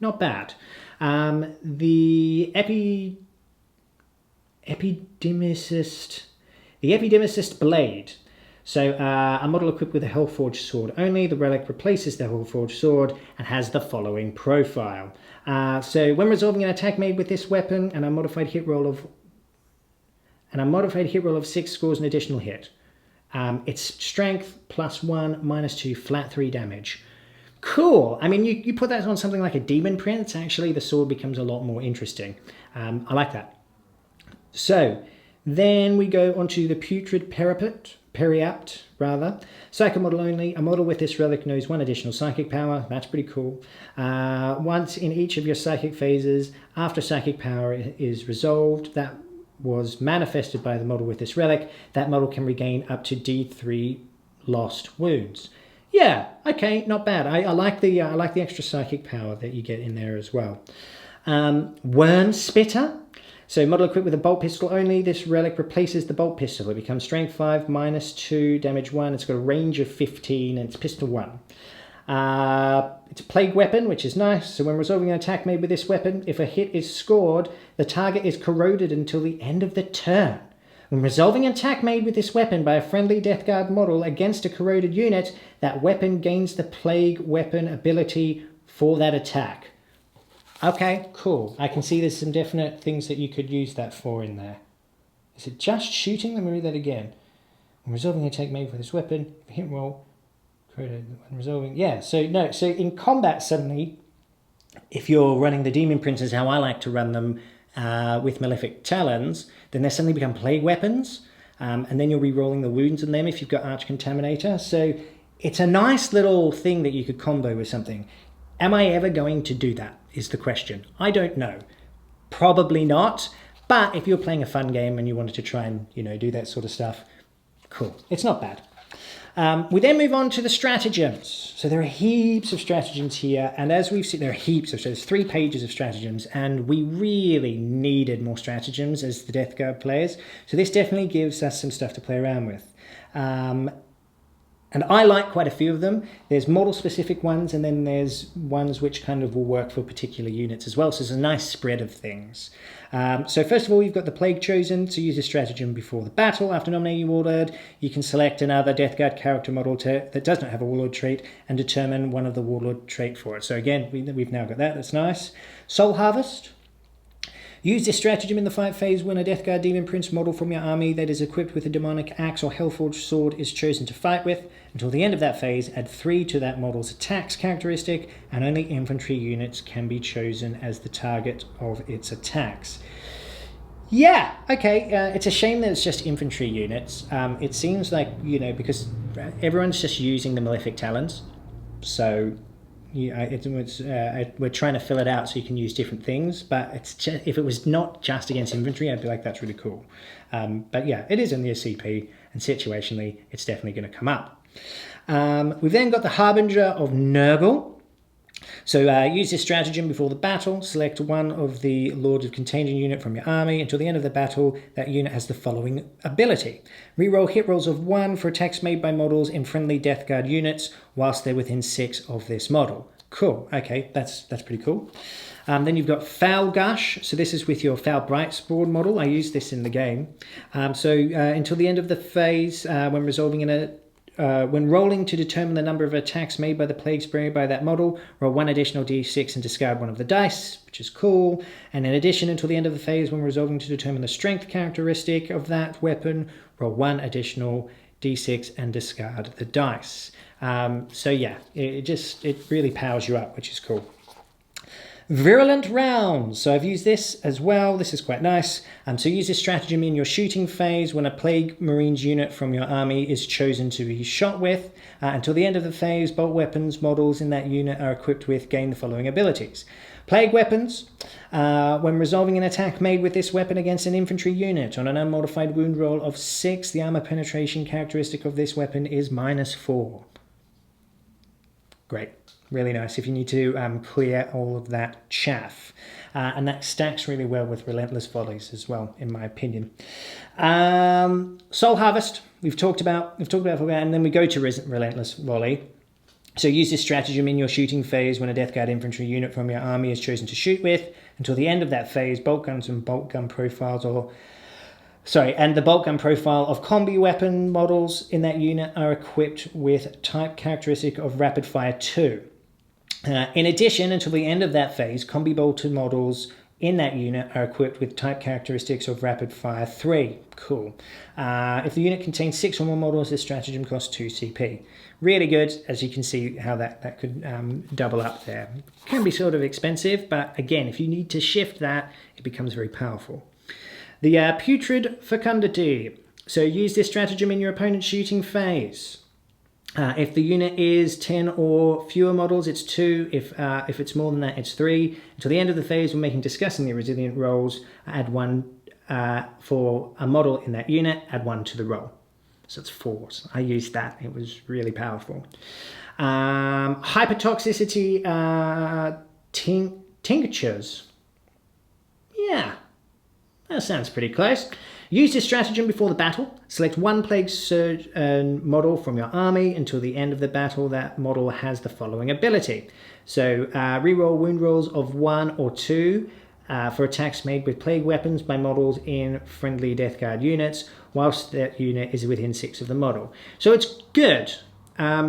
Not bad. The Epidemicist Blade. So a model equipped with a Hellforged sword only. The relic replaces the Hellforged sword and has the following profile. So when resolving an attack made with this weapon, and a modified hit roll of 6 scores an additional hit. It's strength +1 -2 flat 3 damage. Cool. I mean, you put that on something like a Demon Prince, actually the sword becomes a lot more interesting. I like that. So then we go on to the Putrid Periapt, rather. Psychic model only. A model with this relic knows 1 additional psychic power. That's pretty cool. Once in each of your psychic phases, after psychic power is resolved, that was manifested by the model with this relic, that model can regain up to D3 lost wounds. Yeah, okay, not bad. I like the extra psychic power that you get in there as well. Worm Spitter. So model equipped with a bolt pistol only. This relic replaces the bolt pistol. It becomes strength 5, -2, damage 1. It's got a range of 15 and it's pistol 1. It's a plague weapon, which is nice. So when resolving an attack made with this weapon, if a hit is scored, the target is corroded until the end of the turn. When resolving an attack made with this weapon by a friendly Death Guard model against a corroded unit, that weapon gains the plague weapon ability for that attack. Okay, cool. I can see there's some definite things that you could use that for in there. Is it just shooting? Let me read that again. When resolving an attack made with this weapon, hit roll, corroded, when resolving... Yeah, so no, so in combat suddenly, if you're running the Demon Princes, how I like to run them, with Malefic Talons, then they suddenly become plague weapons, and then you're re-rolling the wounds on them if you've got Arch Contaminator. So it's a nice little thing that you could combo with something. Am I ever going to do that, is the question. I don't know. Probably not, but if you're playing a fun game and you wanted to try and, you know, do that sort of stuff, cool. It's not bad. We then move on to the stratagems. So there are heaps of stratagems here, and as we've seen, there are heaps of, so there's 3 pages of stratagems, and we really needed more stratagems as the Death Guard players. So this definitely gives us some stuff to play around with. And I like quite a few of them. There's model-specific ones, and then there's ones which kind of will work for particular units as well. So there's a nice spread of things. So first of all, you've got the Plague Chosen. To use a stratagem before the battle, after nominating a Warlord, you can select another Death Guard character model that does not have a Warlord trait and determine one of the Warlord trait for it. So again, we've now got that. That's nice. Soul Harvest. Use this stratagem in the fight phase when a Death Guard Demon Prince model from your army that is equipped with a demonic axe or Hellforged sword is chosen to fight with. Until the end of that phase, add 3 to that model's attacks characteristic, and only infantry units can be chosen as the target of its attacks. Yeah, okay, it's a shame that it's just infantry units. It seems like, you know, because everyone's just using the Malefic Talons, so... Yeah, we're trying to fill it out so you can use different things, but it's just, if it was not just against infantry, I'd be like, that's really cool. But yeah, it is in the CP, and situationally, it's definitely going to come up. We've then got the Harbinger of Nerble. So use this stratagem before the battle. Select one of the Lords of Contagion unit from your army. Until the end of the battle, that unit has the following ability. Reroll hit rolls of 1 for attacks made by models in friendly Death Guard units whilst they're within 6 of this model. Cool. Okay, that's pretty cool. Then you've got Foul Gush. So this is with your Foul Brightsword model. I use this in the game. Until the end of the phase, when resolving when rolling to determine the number of attacks made by the plague spray by that model, roll 1 additional d6 and discard 1 of the dice, which is cool. And in addition, until the end of the phase, when resolving to determine the strength characteristic of that weapon, roll 1 additional d6 and discard the dice. So yeah, it really powers you up, which is cool. Virulent Rounds. So I've used this as well. This is quite nice. So use this stratagem in your shooting phase when a Plague Marines unit from your army is chosen to be shot with. Until the end of the phase, bolt weapons models in that unit are equipped with gain the following abilities. Plague Weapons. When resolving an attack made with this weapon against an infantry unit on an unmodified wound roll of 6, the armor penetration characteristic of this weapon is -4. Great. Really nice if you need to clear all of that chaff. And that stacks really well with Relentless Volleys as well, in my opinion. Soul Harvest, we've talked about, and then we go to Relentless Volley. So use this stratagem in your shooting phase when a Death Guard infantry unit from your army is chosen to shoot with. Until the end of that phase, bolt guns and bolt gun profiles and the bolt gun profile of combi weapon models in that unit are equipped with type characteristic of Rapid Fire 2. In addition, until the end of that phase, combi bolted models in that unit are equipped with type characteristics of Rapid Fire 3. Cool. If the unit contains 6 or more models, this stratagem costs 2 CP. Really good, as you can see how that could double up there. Can be sort of expensive, but again, if you need to shift that, it becomes very powerful. The Putrid Fecundity. So use this stratagem in your opponent's shooting phase. If the unit is 10 or fewer models, it's 2. If it's more than that, it's 3. Until the end of the phase, when making disgustingly resilient rolls, add 1 for a model in that unit, add 1 to the roll. So it's 4. So I used that. It was really powerful. Hypertoxicity tinctures. Yeah, that sounds pretty close. Use this stratagem before the battle. Select 1 Plague Surge model from your army. Until the end of the battle, that model has the following ability. So reroll wound rolls of 1 or 2 for attacks made with plague weapons by models in friendly Death Guard units, whilst that unit is within 6 of the model. So it's good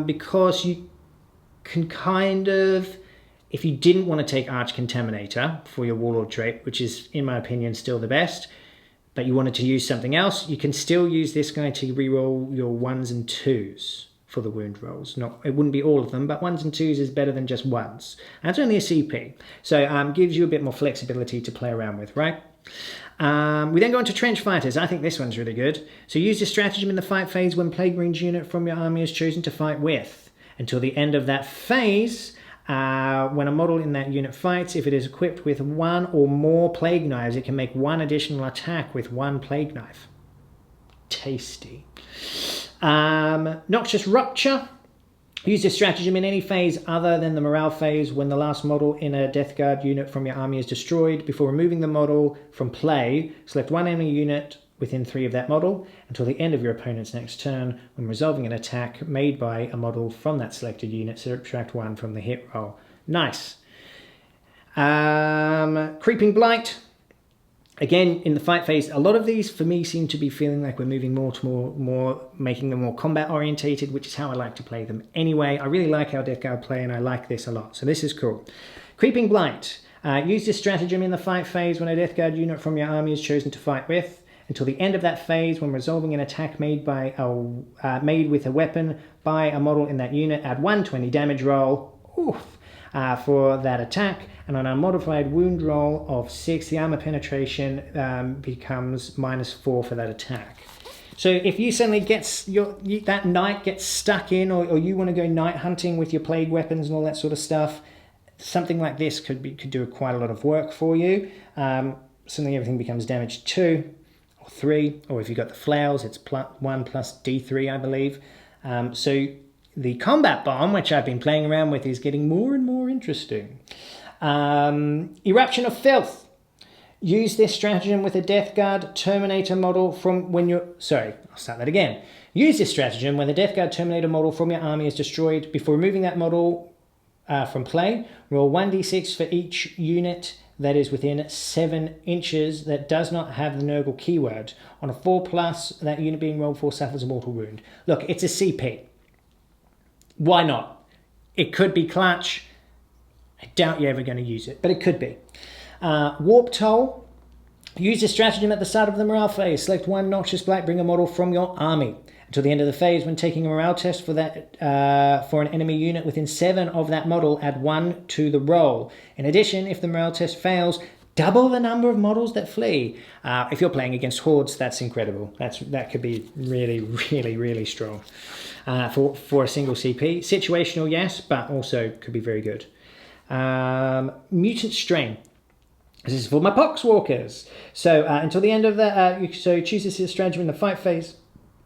because you can kind of, if you didn't want to take Arch Contaminator for your Warlord trait, which is, in my opinion, still the best, but you wanted to use something else, you can still use this guy to reroll your 1s and 2s for the wound rolls. It wouldn't be all of them, but 1s and 2s is better than just 1s. And it's only a CP, so gives you a bit more flexibility to play around with, right? We then go on to Trench Fighters. I think this one's really good. So use this stratagem in the fight phase when Plague Marines unit from your army is chosen to fight with. Until the end of that phase, when a model in that unit fights, if it is equipped with 1 or more Plague Knives, it can make 1 additional attack with 1 Plague Knife. Tasty. Noxious Rupture. Use this stratagem in any phase other than the morale phase when the last model in a Death Guard unit from your army is destroyed. Before removing the model from play, select 1 enemy unit within 3 of that model until the end of your opponent's next turn. When resolving an attack made by a model from that selected unit, subtract 1 from the hit roll. Nice. Creeping Blight. Again, in the fight phase, a lot of these for me seem to be feeling like we're moving more to more making them more combat orientated, which is how I like to play them anyway. I really like how Death Guard play, and I like this a lot. So this is cool. Creeping Blight. Use this stratagem in the fight phase when a Death Guard unit from your army is chosen to fight with. Until the end of that phase, when resolving an attack made with a weapon by a model in that unit, add 1 20 damage roll for that attack. And on a modified wound roll of 6, the armor penetration becomes -4 for that attack. So if you suddenly that night gets stuck in, or you want to go night hunting with your plague weapons and all that sort of stuff, something like this could do quite a lot of work for you. Suddenly everything becomes damage 2 or 3, or if you've got the flails, it's +1 plus D3, I believe. So the combat bomb, which I've been playing around with, is getting more and more interesting. Eruption of Filth. Use this stratagem with a Death Guard Terminator model from when you're... Sorry, I'll start that again. Use this stratagem when the Death Guard Terminator model from your army is destroyed. Before removing that model from play, roll 1d6 for each unit that is within 7 inches that does not have the Nerble keyword. On a 4+, that unit being rolled for suffers a mortal wound. Look, it's a CP. Why not? It could be clutch. I doubt you're ever going to use it, but it could be. Warp Toll. Use this stratagem at the start of the morale phase. Select one Noxious Blight, bring a model from your army. Until the end of the phase, when taking a morale test for an enemy unit within 7 of that model, add 1 to the roll. In addition, if the morale test fails, double the number of models that flee. If you're playing against hordes, that's incredible. That could be really, really, really strong for a single CP. Situational, yes, but also could be very good. Mutant Strain. This is for my Poxwalkers. So until the end of the... so choose this stratagem in the fight phase.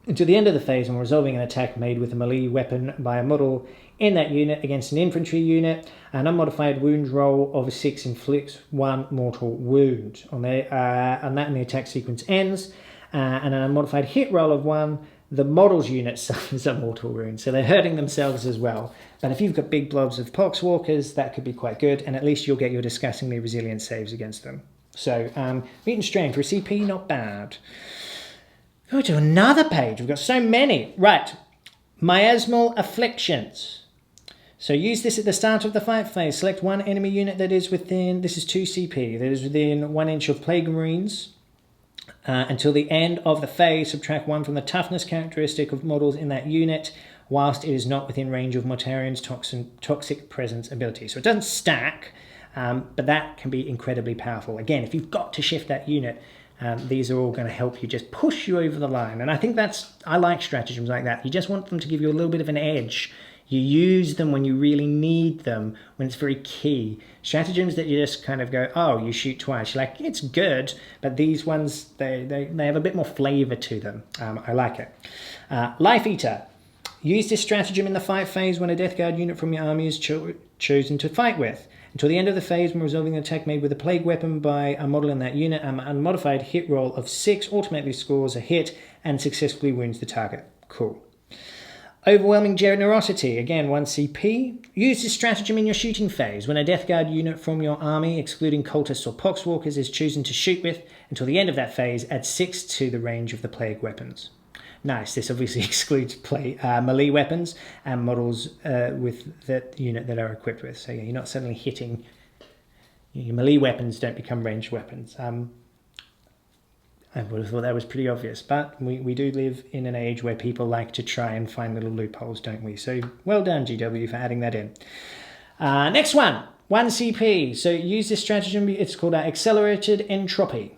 Until the end of the phase, when resolving an attack made with a melee weapon by a model in that unit against an infantry unit, an unmodified wound roll of a 6 inflicts 1 mortal wound. On that, and the attack sequence ends. And an unmodified hit roll of 1, the model's unit suffers a mortal wound. So they're hurting themselves as well. But if you've got big blobs of Poxwalkers, that could be quite good. And at least you'll get your disgustingly resilient saves against them. So, Mutant Strain for a CP, not bad. Go to another page. We've got so many. Right. Miasmal Afflictions. So use this at the start of the fight phase. Select one enemy unit that is within... This is 2 CP. That is within 1 inch of Plague Marines. Until the end of the phase, subtract 1 from the toughness characteristic of models in that unit, whilst it is not within range of Mortarian's Toxic Presence ability. So it doesn't stack, but that can be incredibly powerful. Again, if you've got to shift that unit, these are all going to help you, just push you over the line. And I think I like stratagems like that. You just want them to give you a little bit of an edge. You use them when you really need them, when it's very key. Stratagems that you just kind of go, oh, you shoot twice. You're like, it's good, but these ones, they have a bit more flavor to them. I like it. Life Eater. Use this stratagem in the fight phase when a Death Guard unit from your army is chosen to fight with. Until the end of the phase, when resolving an attack made with a plague weapon by a model in that unit, an unmodified hit roll of 6 automatically scores a hit and successfully wounds the target. Cool. Overwhelming Generosity, again 1 CP. Use this stratagem in your shooting phase. When a Death Guard unit from your army, excluding cultists or poxwalkers, is chosen to shoot with, until the end of that phase, add 6 to the range of the plague weapons. Nice, this obviously excludes melee weapons and models with that unit that are equipped with. So yeah, you're not suddenly hitting... Your melee weapons don't become ranged weapons. I would have thought that was pretty obvious, but we do live in an age where people like to try and find little loopholes, don't we? So well done, GW, for adding that in. Next one, 1 CP. So use this stratagem, it's called Accelerated Entropy.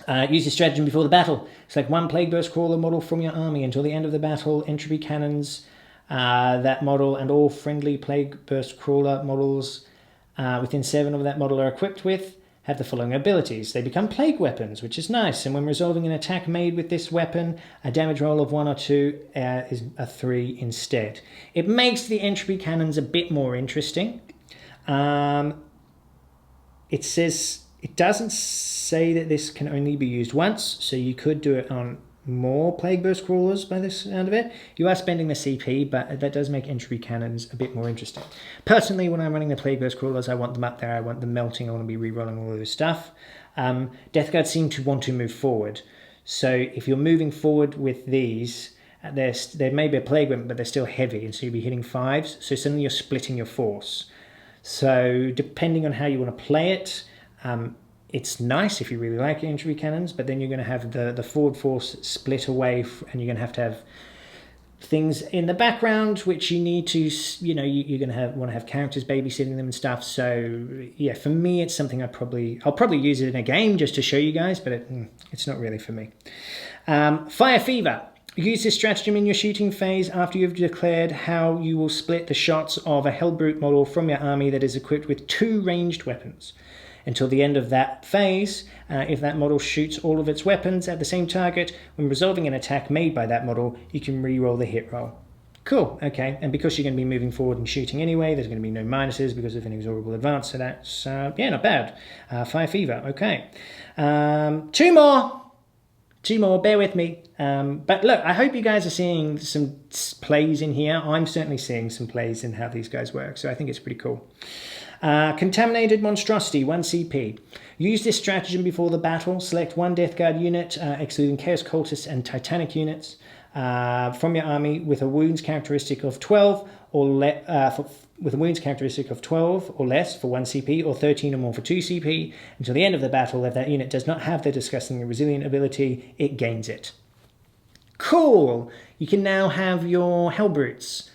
Use this stratagem before the battle. Select 1 Plague Burst Crawler model from your army. Until the end of the battle, entropy cannons, that model, and all friendly Plague Burst Crawler models within 7 of that model are equipped with, have the following abilities. They become plague weapons, which is nice, and when resolving an attack made with this weapon, a damage roll of 1 or 2 is a 3 instead. It makes the entropy cannons a bit more interesting. It doesn't say that this can only be used once, so you could do it on more Plague Burst Crawlers by the sound of it. You are spending the CP, but that does make entropy cannons a bit more interesting. Personally, when I'm running the Plague Burst Crawlers, I want them up there, I want them melting, I want to be re-rolling all of this stuff. Death Guards seem to want to move forward. So if you're moving forward with these, there may be a Plague Weapon, but they're still heavy, and so you'll be hitting 5s, so suddenly you're splitting your force. So depending on how you want to play it, it's nice if you really like entropy cannons, but then you're going to have the forward force split away, and you're going to have things in the background which you need to, you're going to want to have characters babysitting them and stuff. So yeah, for me, it's something I'll probably use it in a game just to show you guys, but it's not really for me. Fire Fever. Use this stratagem in your shooting phase after you've declared how you will split the shots of a Hellbrute model from your army that is equipped with 2 ranged weapons. Until the end of that phase, if that model shoots all of its weapons at the same target, when resolving an attack made by that model, you can re-roll the hit roll. Cool, okay, and because you're going to be moving forward and shooting anyway, there's going to be no minuses because of inexorable advance, so that's, yeah, not bad. Fire Fever, okay. 2 more, bear with me. But look, I hope you guys are seeing some plays in here. I'm certainly seeing some plays in how these guys work, so I think it's pretty cool. Contaminated Monstrosity, 1 CP. Use this stratagem before the battle. Select 1 Death Guard unit, excluding Chaos Cultists and Titanic units. from your army with a wounds characteristic of 12 or with a wounds characteristic of 12 or less for 1 CP or 13 or more for 2 CP. Until the end of the battle, if that unit does not have the Disgustingly Resilient ability, it gains it. Cool! You can now have your Hellbrutes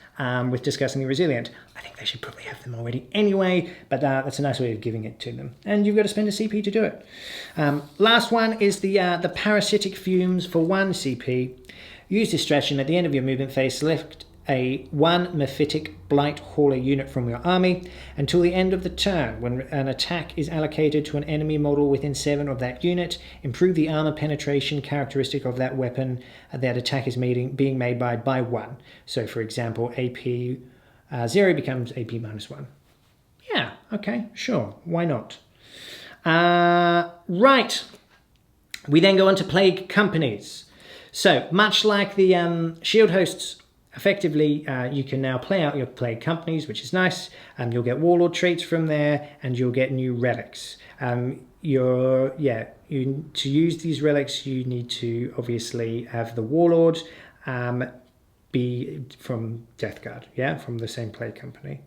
with Disgustingly Resilient. I think they should probably have them already anyway, but that's a nice way of giving it to them. And you've got to spend a CP to do it. Last one is the Parasitic Fumes for 1 CP. Use this stratagem at the end of your movement phase. Select a 1 Mephitic Blight Hauler unit from your army until the end of the turn. When an attack is allocated to an enemy model within 7 of that unit, improve the armor penetration characteristic of that weapon that attack is being made by 1. So for example, AP 0 becomes AP -1. Yeah, okay, sure, why not? Right, we then go on to Plague Companies. So much like the Shield Hosts, effectively, you can now play out your Plague Companies, which is nice. You'll get Warlord Traits from there, and you'll get new relics. To use these relics, you need to obviously have the Warlord be from Death Guard, from the same Plague Company.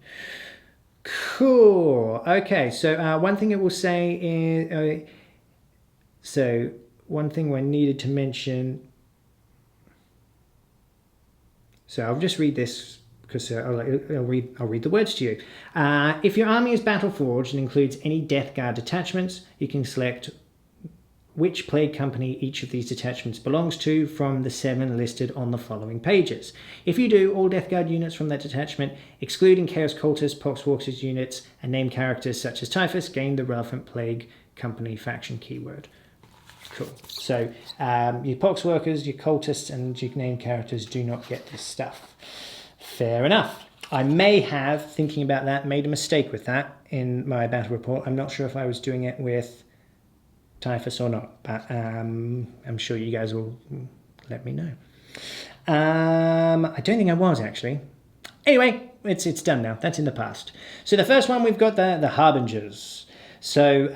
Cool. Okay, so one thing it will say is, one thing I needed to mention. So I'll just read this because I'll read the words to you. If your army is battle-forged and includes any Death Guard detachments, you can select which Plague Company each of these detachments belongs to from the 7 listed on the following pages. If you do, all Death Guard units from that detachment, excluding Chaos Cultists, Poxwalkers units, and named characters such as Typhus, gain the relevant Plague Company faction keyword. Cool. So your Poxworkers, your Cultists, and your named characters do not get this stuff. Fair enough. I may have, thinking about that, made a mistake with that in my battle report. I'm not sure if I was doing it with Typhus or not, but I'm sure you guys will let me know. I don't think I was, actually. Anyway, it's done now. That's in the past. So the first one, we've got the Harbingers. So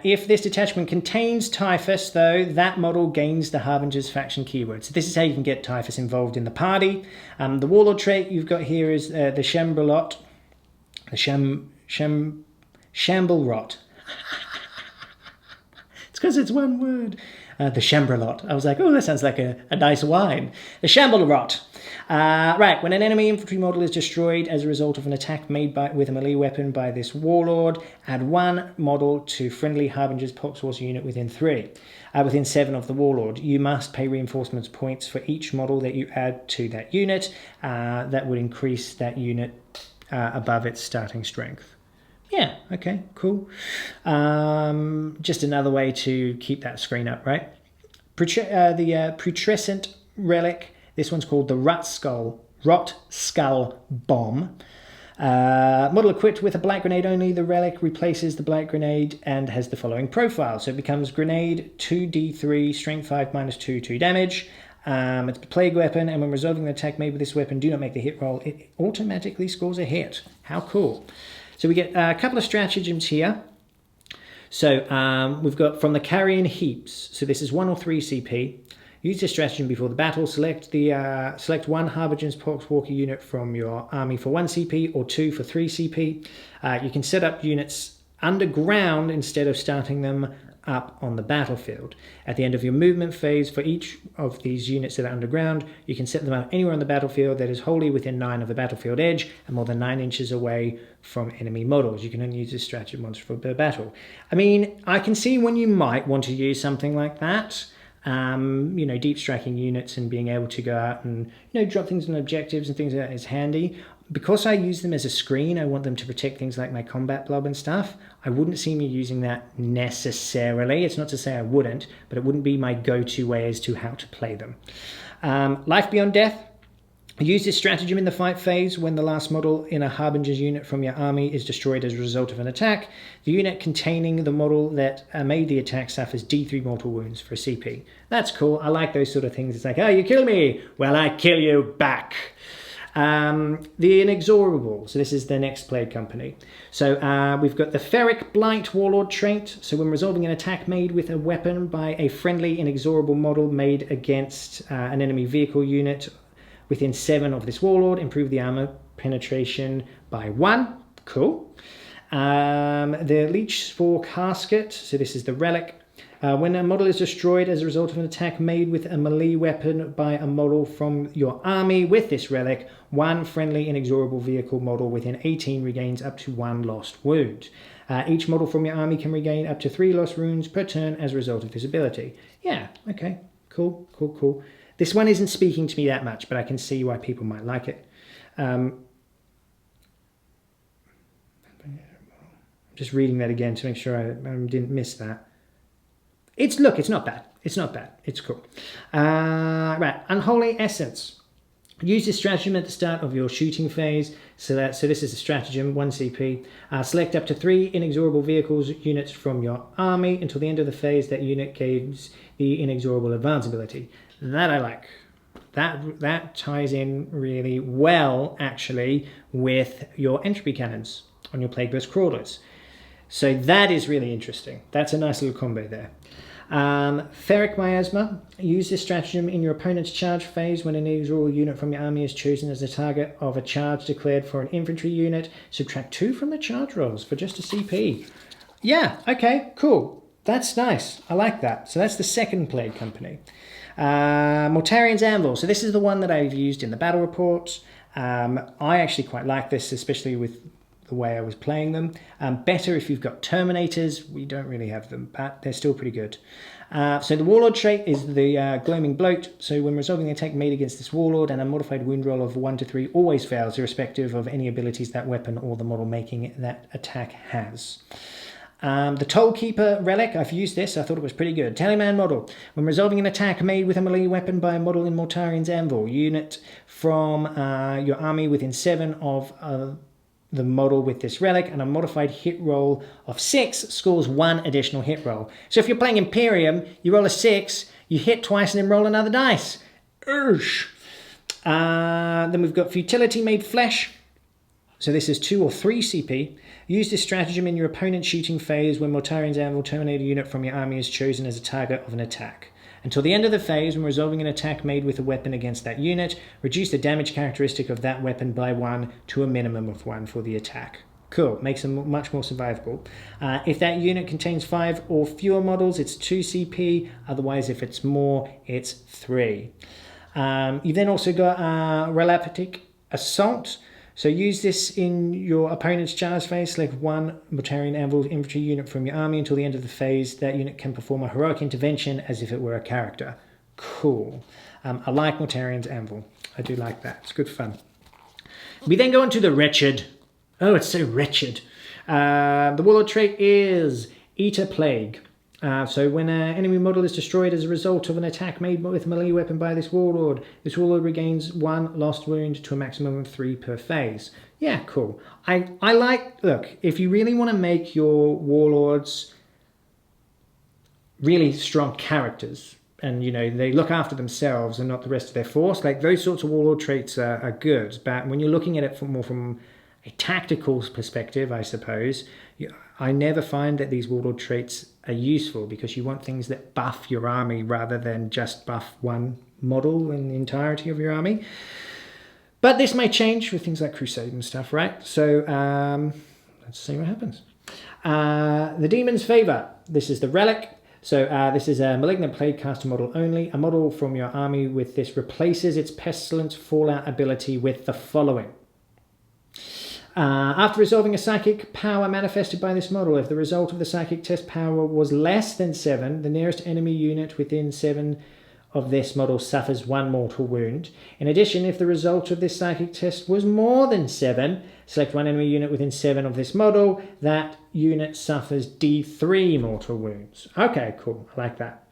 if this detachment contains Typhus, though, that model gains the Harbingers faction keyword. So this is how you can get Typhus involved in the party. The Warlord trait you've got here is the Shambrelot. The Shamblelrot. It's because it's one word. The Shambrelot. I was like, oh, that sounds like a nice wine. The Shamblelrot. Right, when an enemy infantry model is destroyed as a result of an attack made with a melee weapon by this Warlord, add 1 model to friendly Harbingers Poxwalker unit within 3. Within 7 of the Warlord. You must pay reinforcements points for each model that you add to that unit. That would increase that unit above its starting strength. Yeah, okay, cool. Just another way to keep that screen up, right? The Putrescent Relic. This one's called the Rot Skull Bomb. Model equipped with a Blight Grenade only, the relic replaces the Blight Grenade and has the following profile. So it becomes Grenade 2d3, Strength 5 -2, 2 damage. It's a Plague Weapon, and when resolving an attack made with this weapon, do not make the hit roll. It automatically scores a hit. How cool. So we get a couple of stratagems here. So we've got from the Carrion Heaps. So this is 1 or 3 CP. Use this stratagem before the battle. Select 1 Harbingers Poxwalker unit from your army for 1 CP or 2 for 3 CP. You can set up units underground instead of starting them up on the battlefield. At the end of your movement phase, for each of these units that are underground, you can set them up anywhere on the battlefield that is wholly within 9 of the battlefield edge and more than 9 inches away from enemy models. You can only use this stratagem once for the battle. I mean, I can see when you might want to use something like that. Deep striking units and being able to go out and, drop things on objectives and things like that is handy. Because I use them as a screen, I want them to protect things like my combat blob and stuff. I wouldn't see me using that necessarily. It's not to say I wouldn't, but it wouldn't be my go-to way as to how to play them. Life Beyond Death. Use this stratagem in the fight phase when the last model in a Harbinger's unit from your army is destroyed as a result of an attack. The unit containing the model that made the attack suffers D3 mortal wounds for a CP. That's cool. I like those sort of things. It's like, oh, you kill me. Well, I kill you back. The Inexorable, so this is the next played company. So we've got the Ferric Blight Warlord trait. So when resolving an attack made with a weapon by a friendly Inexorable model made against an enemy vehicle unit within 7 of this Warlord, improve the armor penetration by 1. Cool. The Leech Spore Casket, so this is the Relic. When a model is destroyed as a result of an attack made with a melee weapon by a model from your army with this relic, 1 friendly Inexorable vehicle model within 18 regains up to 1 lost wound. Each model from your army can regain up to 3 lost wounds per turn as a result of this ability. Yeah, okay, cool, cool, cool. This one isn't speaking to me that much, but I can see why people might like it. Just reading that again to make sure I didn't miss that. It's not bad. It's not bad. It's cool. Right, Unholy Essence. Use this stratagem at the start of your shooting phase. So this is a stratagem, 1 CP. Select up to 3 Inexorable vehicles units from your army. Until the end of the phase, that unit gains the Inexorable Advance ability. That I like. That ties in really well, actually, with your entropy cannons on your Plague Burst Crawlers. So that is really interesting. That's a nice little combo there. Ferric Miasma. Use this stratagem in your opponent's charge phase when an Inexorable unit from your army is chosen as the target of a charge declared for an infantry unit. Subtract 2 from the charge rolls for just a CP. Yeah, okay, cool. That's nice. I like that. So that's the second Plague Company. Mortarian's Anvil. So this is the one that I've used in the battle reports. I actually quite like this, especially with the way I was playing them. Better if you've got Terminators. We don't really have them, but they're still pretty good. So the Warlord trait is the Gloaming Bloat. So when resolving the attack made against this Warlord, and a modified wound roll of 1 to 3 always fails, irrespective of any abilities that weapon or the model making that attack has. The Tollkeeper Relic, I've used this, I thought it was pretty good. Tallyman model. When resolving an attack made with a melee weapon by a model in Mortarian's Anvil, unit from your army within 7 of the model with this relic, and a modified hit roll of 6 scores 1 additional hit roll. So if you're playing Imperium, you roll a 6, you hit twice and then roll another dice. Urgh. Then we've got Futility Made Flesh. So this is 2 or 3 CP. Use this stratagem in your opponent's shooting phase when Mortarian's Anvil terminate a unit from your army is chosen as a target of an attack. Until the end of the phase, when resolving an attack made with a weapon against that unit, reduce the damage characteristic of that weapon by 1 to a minimum of 1 for the attack. Cool, makes them much more survivable. If that unit contains 5 or fewer models, it's 2 CP. Otherwise, if it's more, it's 3. You've then also got Relic Assault. So use this in your opponent's charge phase. Select 1 Mortarian Anvil infantry unit from your army. Until the end of the phase, that unit can perform a heroic intervention as if it were a character. Cool. I like Mortarian's Anvil. I do like that. It's good fun. We then go on to the Wretched. Oh, it's so wretched. The Warlord trait is Eater Plague. So when an enemy model is destroyed as a result of an attack made with a melee weapon by this Warlord regains 1 lost wound to a maximum of 3 per phase. Yeah, cool. I like, look, if you really want to make your Warlords really strong characters, and, you know, they look after themselves and not the rest of their force, like those sorts of Warlord traits are good. But when you're looking at it more from a tactical perspective, I suppose, I never find that these Warlord traits are useful, because you want things that buff your army rather than just buff one model in the entirety of your army. But this may change with things like Crusade and stuff, right? So let's see what happens. The Demon's Favor. This is the Relic. So this is a Malignant Plague Caster model only. A model from your army with this replaces its Pestilence Fallout ability with the following. After resolving a psychic power manifested by this model, if the result of the psychic test power was less than 7, the nearest enemy unit within 7 of this model suffers 1 mortal wound. In addition, if the result of this psychic test was more than 7, select 1 enemy unit within 7 of this model, that unit suffers D3 mortal wounds. Okay, cool. I like that.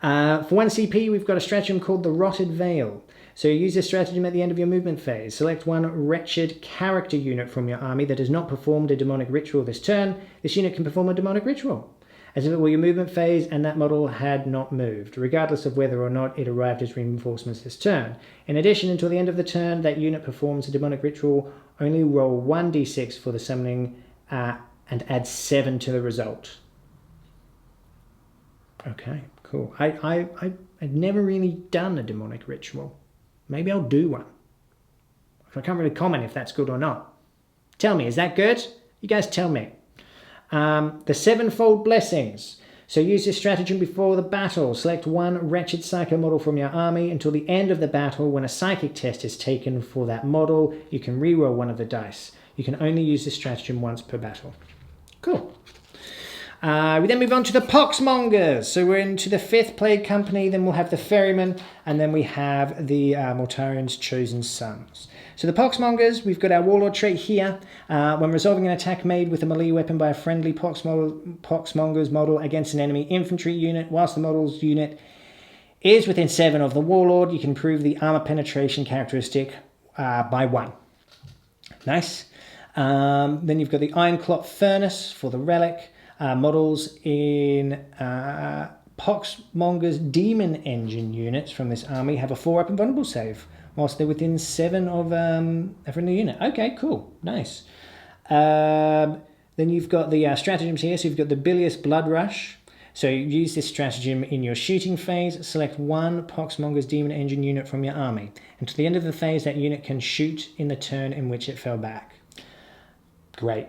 For 1 CP, we've got a stratagem called the Rotted Veil. So you use this stratagem at the end of your movement phase. Select 1 wretched character unit from your army that has not performed a demonic ritual this turn. This unit can perform a demonic ritual. as if it were your movement phase and that model had not moved, regardless of whether or not it arrived as reinforcements this turn. In addition, until the end of the turn, that unit performs a demonic ritual, only roll 1d6 for the summoning and add 7 to the result. Okay, cool. I've never really done a demonic ritual. Maybe I'll do one. I can't really comment if that's good or not. Tell me, is that good? You guys tell me. The Sevenfold Blessings. So use this stratagem before the battle. Select one Wretched Psycho model from your army until the end of the battle. When a psychic test is taken for that model, you can reroll one of the dice. You can only use this stratagem once per battle. Cool. We then move on to the Poxmongers. So we're into the 5th Plague Company, then we'll have the Ferryman, and then we have the Mortarian's Chosen Sons. So the Poxmongers, we've got our Warlord trait here. When resolving an attack made with a melee weapon by a friendly Poxmongers model against an enemy infantry unit, whilst the model's unit is within 7 of the Warlord, you can improve the armor penetration characteristic by 1. Nice. Then you've got the Ironclot Furnace for the Relic. Models in Poxmonger's Demon Engine units from this army have a 4-up invulnerable save, whilst they're within 7 of a friendly unit. Okay, cool, nice. Then you've got the stratagems here. So you've got the Bilious Blood Rush. So you use this stratagem in your shooting phase. Select one Poxmonger's Demon Engine unit from your army. Until the end of the phase, that unit can shoot in the turn in which it fell back. Great.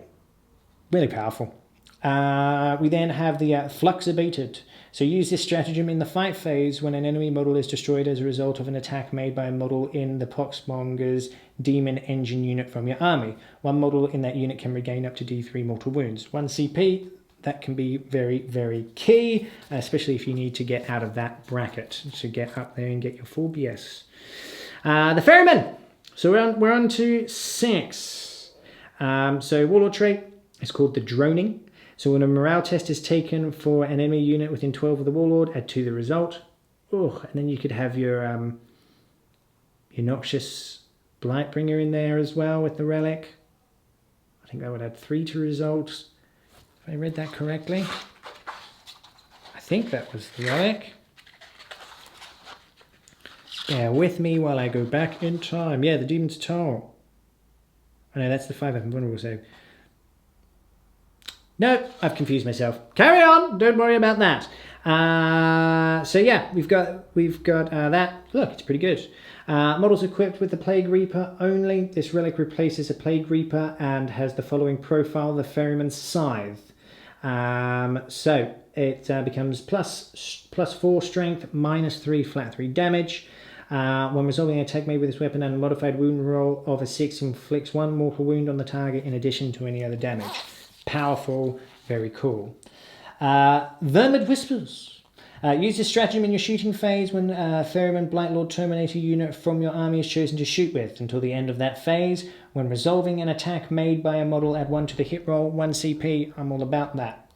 Really powerful. We then have the Fluxabated. So use this stratagem in the fight phase when an enemy model is destroyed as a result of an attack made by a model in the Poxmonger's Demon Engine unit from your army. One model in that unit can regain up to D3 mortal wounds. 1 CP, that can be very, very key, especially if you need to get out of that bracket to get up there and get your full BS. The Ferryman. So we're on to 6. So Warlord trait is called the Droning. So when a morale test is taken for an enemy unit within 12 of the Warlord, add 2 the result. Oh, and then you could have your noxious Blightbringer in there as well with the Relic. I think that would add 3 to result. If I read that correctly. I think that was the Relic. Bear with me while I go back in time. Yeah, the Demon's Toll. Oh no, that's the 5-up invulnerable save. No, I've confused myself. Carry on. Don't worry about that. So yeah, we've got that. Look, it's pretty good. Models equipped with the Plague Reaper only. This relic replaces a Plague Reaper and has the following profile: the Ferryman's Scythe. So it becomes plus 4 strength, minus 3 flat 3 damage. When resolving an attack made with this weapon and a modified wound roll of a 6 inflicts 1 mortal wound on the target in addition to any other damage. Powerful, very cool. Vermid Whispers. Use this stratagem in your shooting phase when Ferryman Blightlord Terminator unit from your army is chosen to shoot with. Until the end of that phase, when resolving an attack made by a model, add 1 to the hit roll, 1 CP. I'm all about that.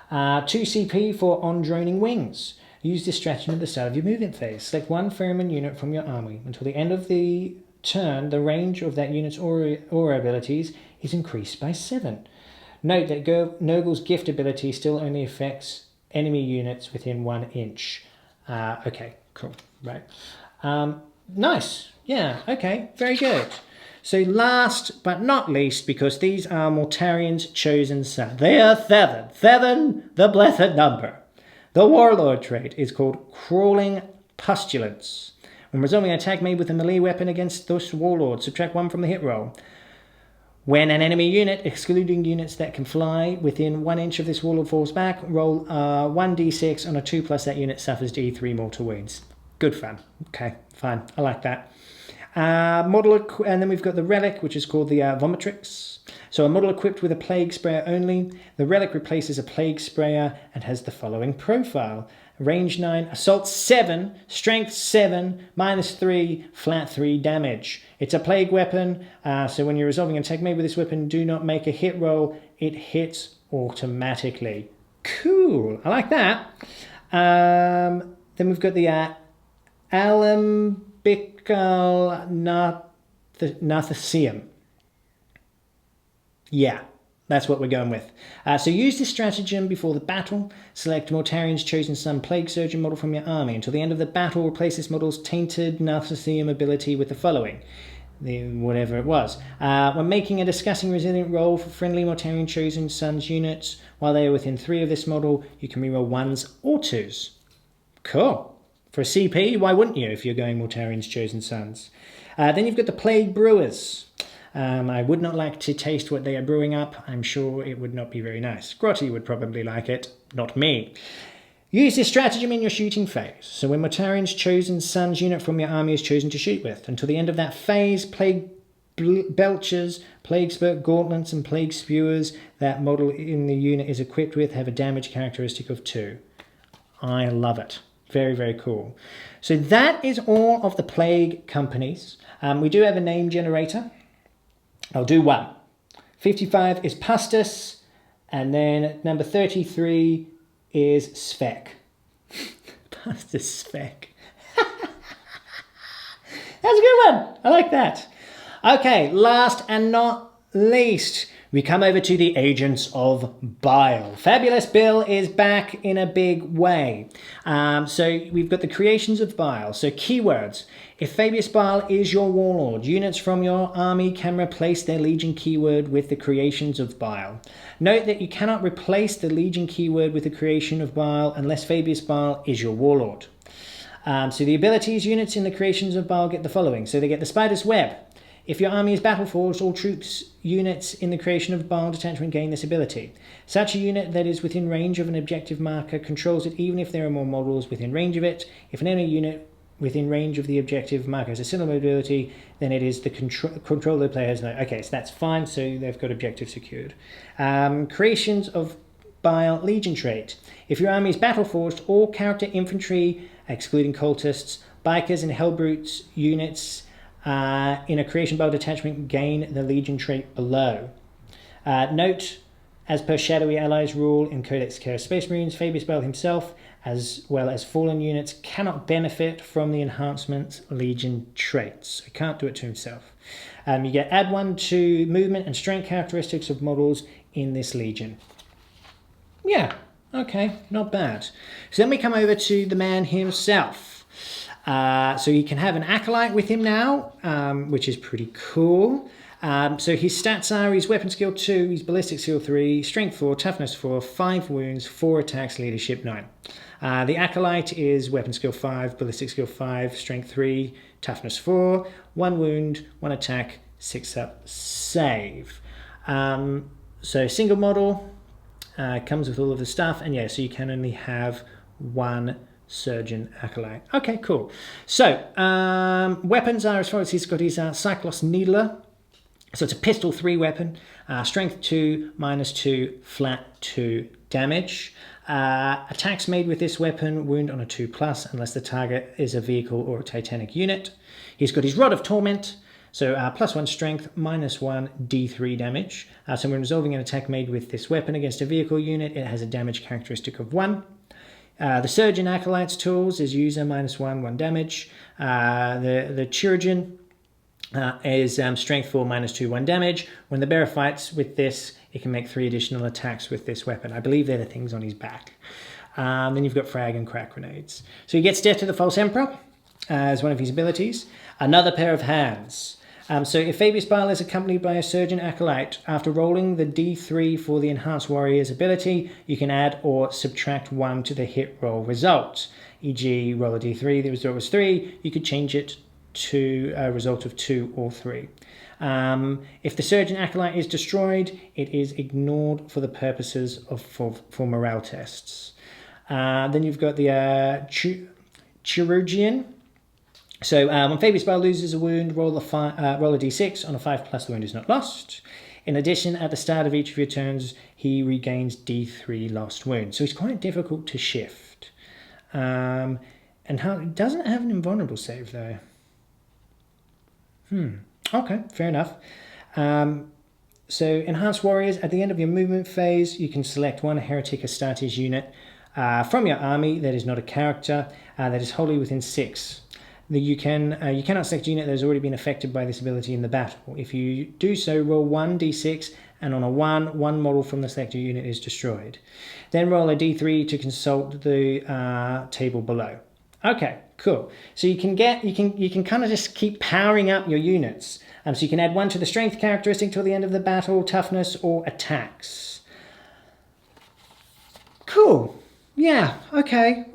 2 CP for On Droning Wings. Use this stratagem at the start of your movement phase. Select one Ferryman unit from your army. Until the end of the turn, the range of that unit's aura abilities is increased by 7. Note that Nurgle's gift ability still only affects enemy units within 1 inch. Okay, cool, right. Nice, yeah, okay, very good. So last but not least, because these are Mortarian's Chosen Sons. They are 7, the blessed number. The Warlord trait is called Crawling Pustulence. When resolving an attack made with a melee weapon against this Warlord, subtract 1 from the hit roll. When an enemy unit, excluding units that can fly, within 1 inch of this Warlord falls back, roll 1d6 on a 2+, that unit suffers D3 mortal wounds. Good fun. Okay, fine. I like that. And then we've got the Relic, which is called the Vomitrix. So a model equipped with a Plague Sprayer only. The Relic replaces a Plague Sprayer and has the following profile. Range 9, Assault 7, Strength 7, minus 3, flat 3 damage. It's a plague weapon, so when you're resolving an attack made with this weapon, do not make a hit roll. It hits automatically. Cool, I like that. Then we've got the Alembical Nathaceum. Yeah, That's what we're going with. So use this stratagem before the battle. Select Mortarian's Chosen Sun Plague Surgeon model from your army. Until the end of the battle, replace this model's Tainted Narcissism ability with the following. Whatever it was. When making a Discussing Resilient roll for friendly Mortarian Chosen Sons units, while they are within 3 of this model, you can reroll 1s or 2s. Cool. For a CP, why wouldn't you if you're going Mortarian's Chosen Sons? Then you've got the Plague Brewers. I would not like to taste what they are brewing up. I'm sure it would not be very nice. Grotty would probably like it, not me. Use this stratagem in your shooting phase. So when Mortarian's Chosen Sons unit from your army is chosen to shoot with, until the end of that phase, Plague Belchers, Plague Spurt Gauntlets, and Plague Spewers that model in the unit is equipped with have a damage characteristic of 2. I love it. Very, very cool. So that is all of the Plague companies. We do have a name generator. I'll do one. 55 is Pustus, and then number 33 is Svek. Pustus Svek. That's a good one. I like that. Okay, last and not least, we come over to the Agents of Bile. Fabulous Bill is back in a big way. So we've got the Creations of Bile. So keywords. If Fabius Bile is your warlord, units from your army can replace their Legion keyword with the Creations of Bile. Note that you cannot replace the Legion keyword with the Creation of Bile unless Fabius Bile is your warlord. So the abilities units in the Creations of Bile get the following. So they get the Spider's Web. If your army is battle-forged, all troops units in the Creation of Bile detachment gain this ability. Such a unit that is within range of an objective marker controls it even if there are more models within range of it. If an enemy unit within range of the objective marker has a similar ability, then it is the control the player has no. Okay, so that's fine, so they've got objective secured. Creations of Bile Legion trait. If your army is battle-forged, all character infantry, excluding cultists, bikers, and hellbrutes units in a Creation Bile detachment gain the Legion trait below. Note, as per Shadowy Allies rule in Codex Chaos Space Marines, Fabius Bile himself, as well as fallen units, cannot benefit from the enhancement Legion traits. He can't do it to himself. You get add 1 to movement and strength characteristics of models in this Legion. Yeah, okay, not bad. So then we come over to the man himself. So you can have an Acolyte with him now, which is pretty cool. So his stats are, he's weapon skill 2, he's ballistic skill 3, strength 4, toughness 4, 5 wounds, 4 attacks, leadership 9. The Acolyte is weapon skill 5, ballistic skill 5, strength 3, toughness 4, 1 wound, 1 attack, 6 up, save. So single model, comes with all of the stuff, and yeah, so you can only have 1 Surgeon Acolyte. Okay, cool. So, weapons are, as far as he's got his Cyclos Needler. So it's a pistol 3 weapon, strength 2, -2, flat 2 damage. Attacks made with this weapon wound on a 2+, unless the target is a vehicle or a Titanic unit. He's got his Rod of Torment, so +1 strength, -1 D3 damage. So when resolving an attack made with this weapon against a vehicle unit, it has a damage characteristic of 1. The Surgeon Acolyte's tools is user -1, 1 damage. The Chirurgeon is strength 4, -2, 1 damage. When the bearer fights with this, it can make 3 additional attacks with this weapon. I believe they're the things on his back. Then you've got frag and crack grenades. So he gets Death to the False Emperor as one of his abilities. Another pair of hands. So if Fabius Bile is accompanied by a Surgeon Acolyte, after rolling the D3 for the Enhanced Warrior's ability, you can add or subtract 1 to the hit roll result. E.g., roll a D3, the result was 3, you could change it to a result of 2 or 3. If the Surgeon Acolyte is destroyed, it is ignored for the purposes of for morale tests. Then you've got the Chirurgeon. So when Fabius Bile loses a wound, roll a d6. On a 5+, the wound is not lost. In addition, at the start of each of your turns, he regains d3 lost wounds. So he's quite difficult to shift. And he doesn't have an invulnerable save, though. Okay, fair enough. So Enhanced Warriors, at the end of your movement phase, you can select 1 Heretic Astartes unit from your army that is not a character, that is wholly within 6. You cannot select a unit that has already been affected by this ability in the battle. If you do so, roll 1d6 and on a 1, one model from the selected unit is destroyed. Then roll a d3 to consult the table below. Okay, cool. So you can kind of just keep powering up your units. So you can add 1 to the strength characteristic till the end of the battle, toughness, or attacks. Cool. Yeah, okay.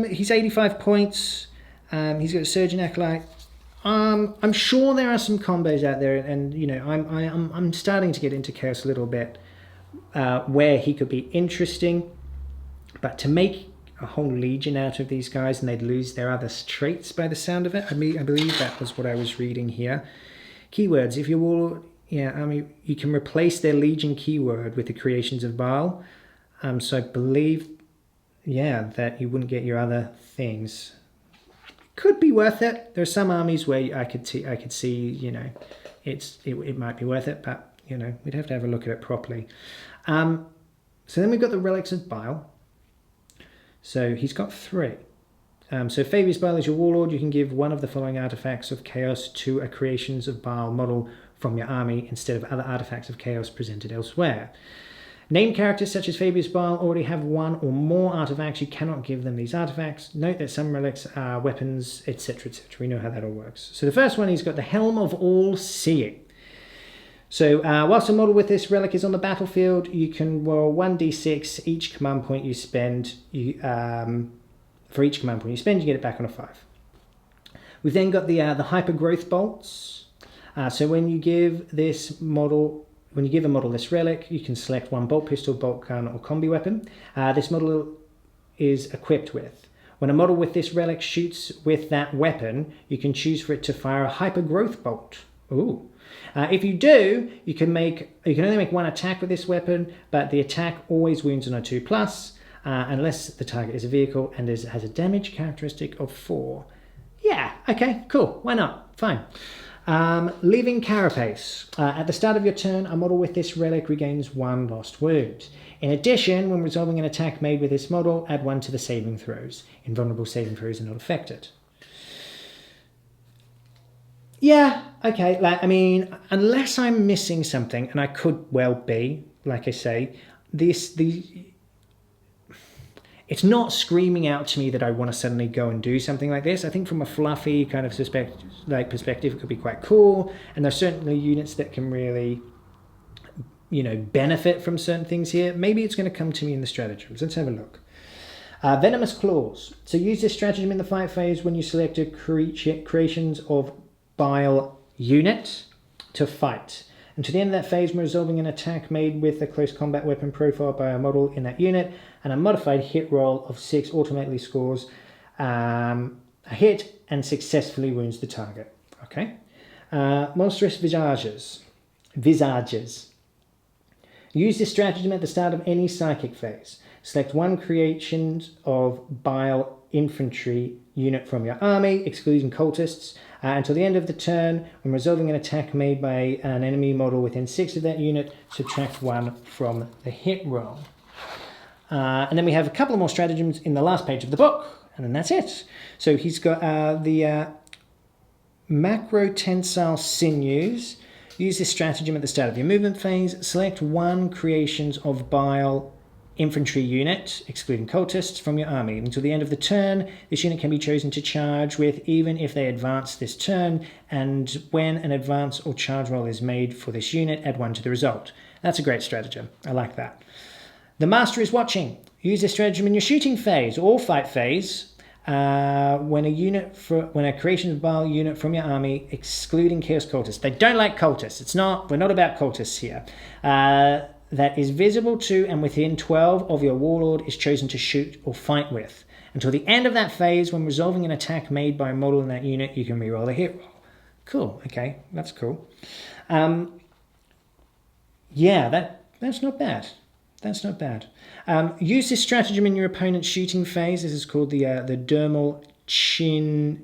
He's 85 points. He's got a Surgeon Acolyte. I'm sure there are some combos out there, and you know, I'm starting to get into Chaos a little bit, where he could be interesting. But to make a whole legion out of these guys, and they'd lose their other traits by the sound of it. I believe that was what I was reading here. Keywords. If your warlord, you can replace their legion keyword with the creations of Bile. So I believe, that you wouldn't get your other things. Could be worth it. There are some armies where I could see, you know, it might be worth it, but you know, we'd have to have a look at it properly. So then we've got the Relics of Bile. So he's got 3. So if Favors Bile is your warlord, you can give one of the following artifacts of chaos to a Creations of Bile model from your army instead of other artifacts of chaos presented elsewhere. Named characters such as Favors Bile already have 1 or more artifacts. You cannot give them these artifacts. Note that some relics are weapons, etc., etc. We know how that all works. So the first one, he's got the Helm of All Seeing. So whilst a model with this relic is on the battlefield, you can roll 1d6 each command point you spend. For each command point you spend, you get it back on a 5. We've then got the Hyper Growth Bolts. So when you give a model this relic, you can select 1 bolt pistol, bolt gun, or combi weapon. This model is equipped with. When a model with this relic shoots with that weapon, you can choose for it to fire a Hyper Growth Bolt. Ooh. If you do, you can only make 1 attack with this weapon, but the attack always wounds on a 2+, unless the target is a vehicle and has a damage characteristic of 4. Yeah, okay, cool. Why not? Fine. Leaving Carapace. At the start of your turn, a model with this relic regains 1 lost wound. In addition, when resolving an attack made with this model, add 1 to the saving throws. Invulnerable saving throws are not affected. Yeah, okay, unless I'm missing something, and I could well be, like I say, it's not screaming out to me that I want to suddenly go and do something like this. I think from a fluffy kind of perspective, it could be quite cool, and there's certainly units that can really, you know, benefit from certain things here. Maybe it's going to come to me in the stratagems. Let's have a look. Venomous Claws. So use this stratagem in the fight phase when you select a Creations of Bile unit to fight. And to the end of that phase, when resolving an attack made with a close combat weapon profiled by a model in that unit, and a modified hit roll of 6 automatically scores a hit and successfully wounds the target. Okay. Monstrous Visages. Use this stratagem at the start of any psychic phase. Select 1 Creations of Bile infantry unit from your army, excluding cultists, until the end of the turn. When resolving an attack made by an enemy model within 6 of that unit, subtract 1 from the hit roll. And then we have a couple more stratagems in the last page of the book, and then that's it. So he's got the Macrotensile Sinews. Use this stratagem at the start of your movement phase. Select 1 Creations of Bile infantry unit, excluding cultists, from your army. Until the end of the turn, this unit can be chosen to charge with even if they advance this turn, and when an advance or charge roll is made for this unit, add 1 to the result. That's a great stratagem. I like that. The Master is watching. Use this stratagem in your shooting phase or fight phase when a Creation of Bile unit from your army, excluding Chaos Cultists. They don't like cultists. We're not about cultists here. That is visible to and within 12 of your warlord is chosen to shoot or fight with. Until the end of that phase, when resolving an attack made by a model in that unit, you can reroll the hit roll. Cool, okay, that's cool. That's not bad. That's not bad. Use this stratagem in your opponent's shooting phase. This is called the dermal chintonation.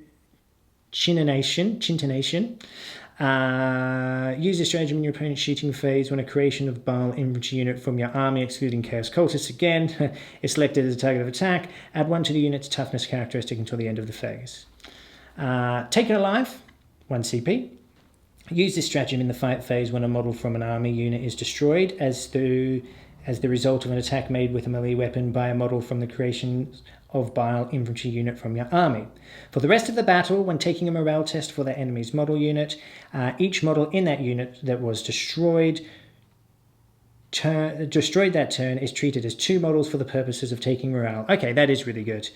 Use this stratagem in your opponent's shooting phase when a Creation of Bile infantry unit from your army, excluding Chaos Cultists again, is selected as a target of attack. Add 1 to the unit's toughness characteristic until the end of the phase. Take it alive, 1 CP. Use this stratagem in the fight phase when a model from an army unit is destroyed as the result of an attack made with a melee weapon by a model from the Creation of Bile infantry unit from your army. For the rest of the battle, when taking a morale test for their enemy's model unit, each model in that unit that was destroyed that turn is treated as 2 models for the purposes of taking morale. Okay, that is really good.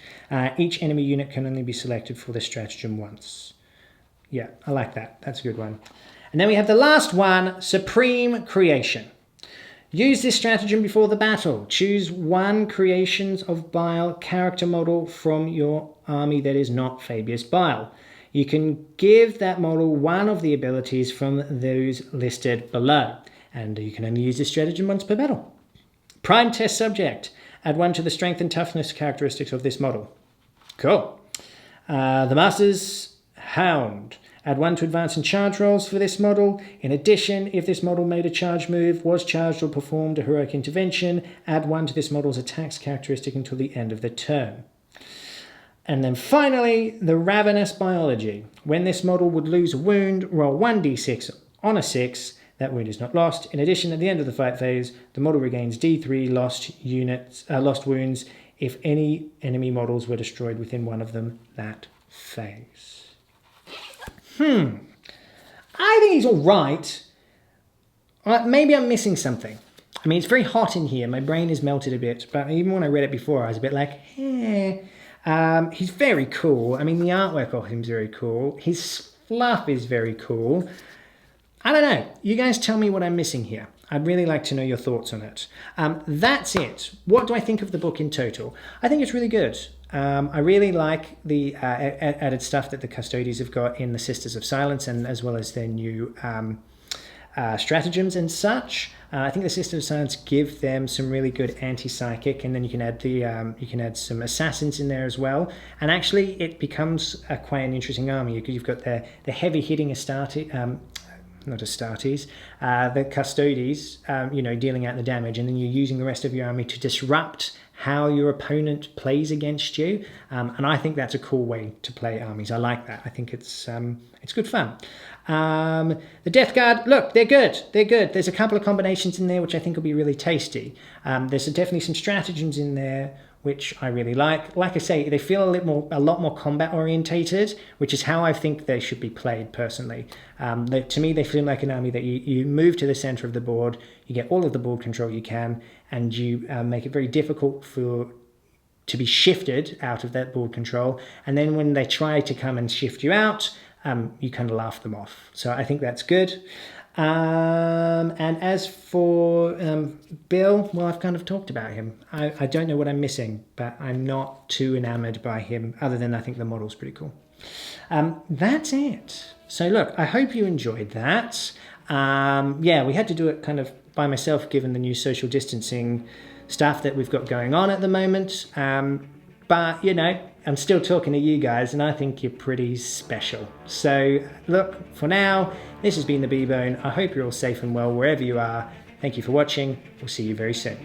Each enemy unit can only be selected for the stratagem once. Yeah, I like that. That's a good one. And then we have the last one, Supreme Creation. Use this stratagem before the battle. Choose one Creations of Bile character model from your army that is not Fabius Bile. You can give that model one of the abilities from those listed below. And you can only use this stratagem once per battle. Prime Test Subject. Add 1 to the strength and toughness characteristics of this model. Cool. The Master's Hound. Add 1 to advance and charge rolls for this model. In addition, if this model made a charge move, was charged or performed a heroic intervention, add 1 to this model's attacks characteristic until the end of the turn. And then finally, the Ravenous Biology. When this model would lose a wound, roll 1d6 on a 6. That wound is not lost. In addition, at the end of the fight phase, the model regains d3 lost wounds if any enemy models were destroyed within one of them that phase. I think he's all right. Maybe I'm missing something. I mean, it's very hot in here. My brain is melted a bit. But even when I read it before, I was a bit like, he's very cool. I mean, the artwork of him is very cool. His fluff is very cool. I don't know. You guys tell me what I'm missing here. I'd really like to know your thoughts on it. That's it. What do I think of the book in total? I think it's really good. I really like the added stuff that the Custodies have got in the Sisters of Silence, and as well as their new stratagems and such. I think the Sisters of Silence give them some really good anti-psychic, and then you can add some assassins in there as well. And actually, it becomes quite an interesting army because you've got the heavy-hitting the Custodies, dealing out the damage, and then you're using the rest of your army to disrupt how your opponent plays against you, and I think that's a cool way to play armies. I like that. I think it's good fun. The Death Guard, look, they're good. There's a couple of combinations in there which I think will be really tasty. There's definitely some stratagems in there which I really like. Like I say, they feel a lot more combat orientated, which is how I think they should be played personally. To me, they feel like an army that you move to the center of the board, you get all of the board control you can, and you make it very difficult to be shifted out of that board control. And then when they try to come and shift you out, you kind of laugh them off. So I think that's good. And as for Bill, well, I've kind of talked about him. I don't know what I'm missing, but I'm not too enamored by him, other than I think the model's pretty cool. That's it. So look, I hope you enjoyed that. We had to do it kind of by myself, given the new social distancing stuff that we've got going on at the moment. But, I'm still talking to you guys, and I think you're pretty special. So, look, for now, this has been the B-Bone. I hope you're all safe and well wherever you are. Thank you for watching. We'll see you very soon.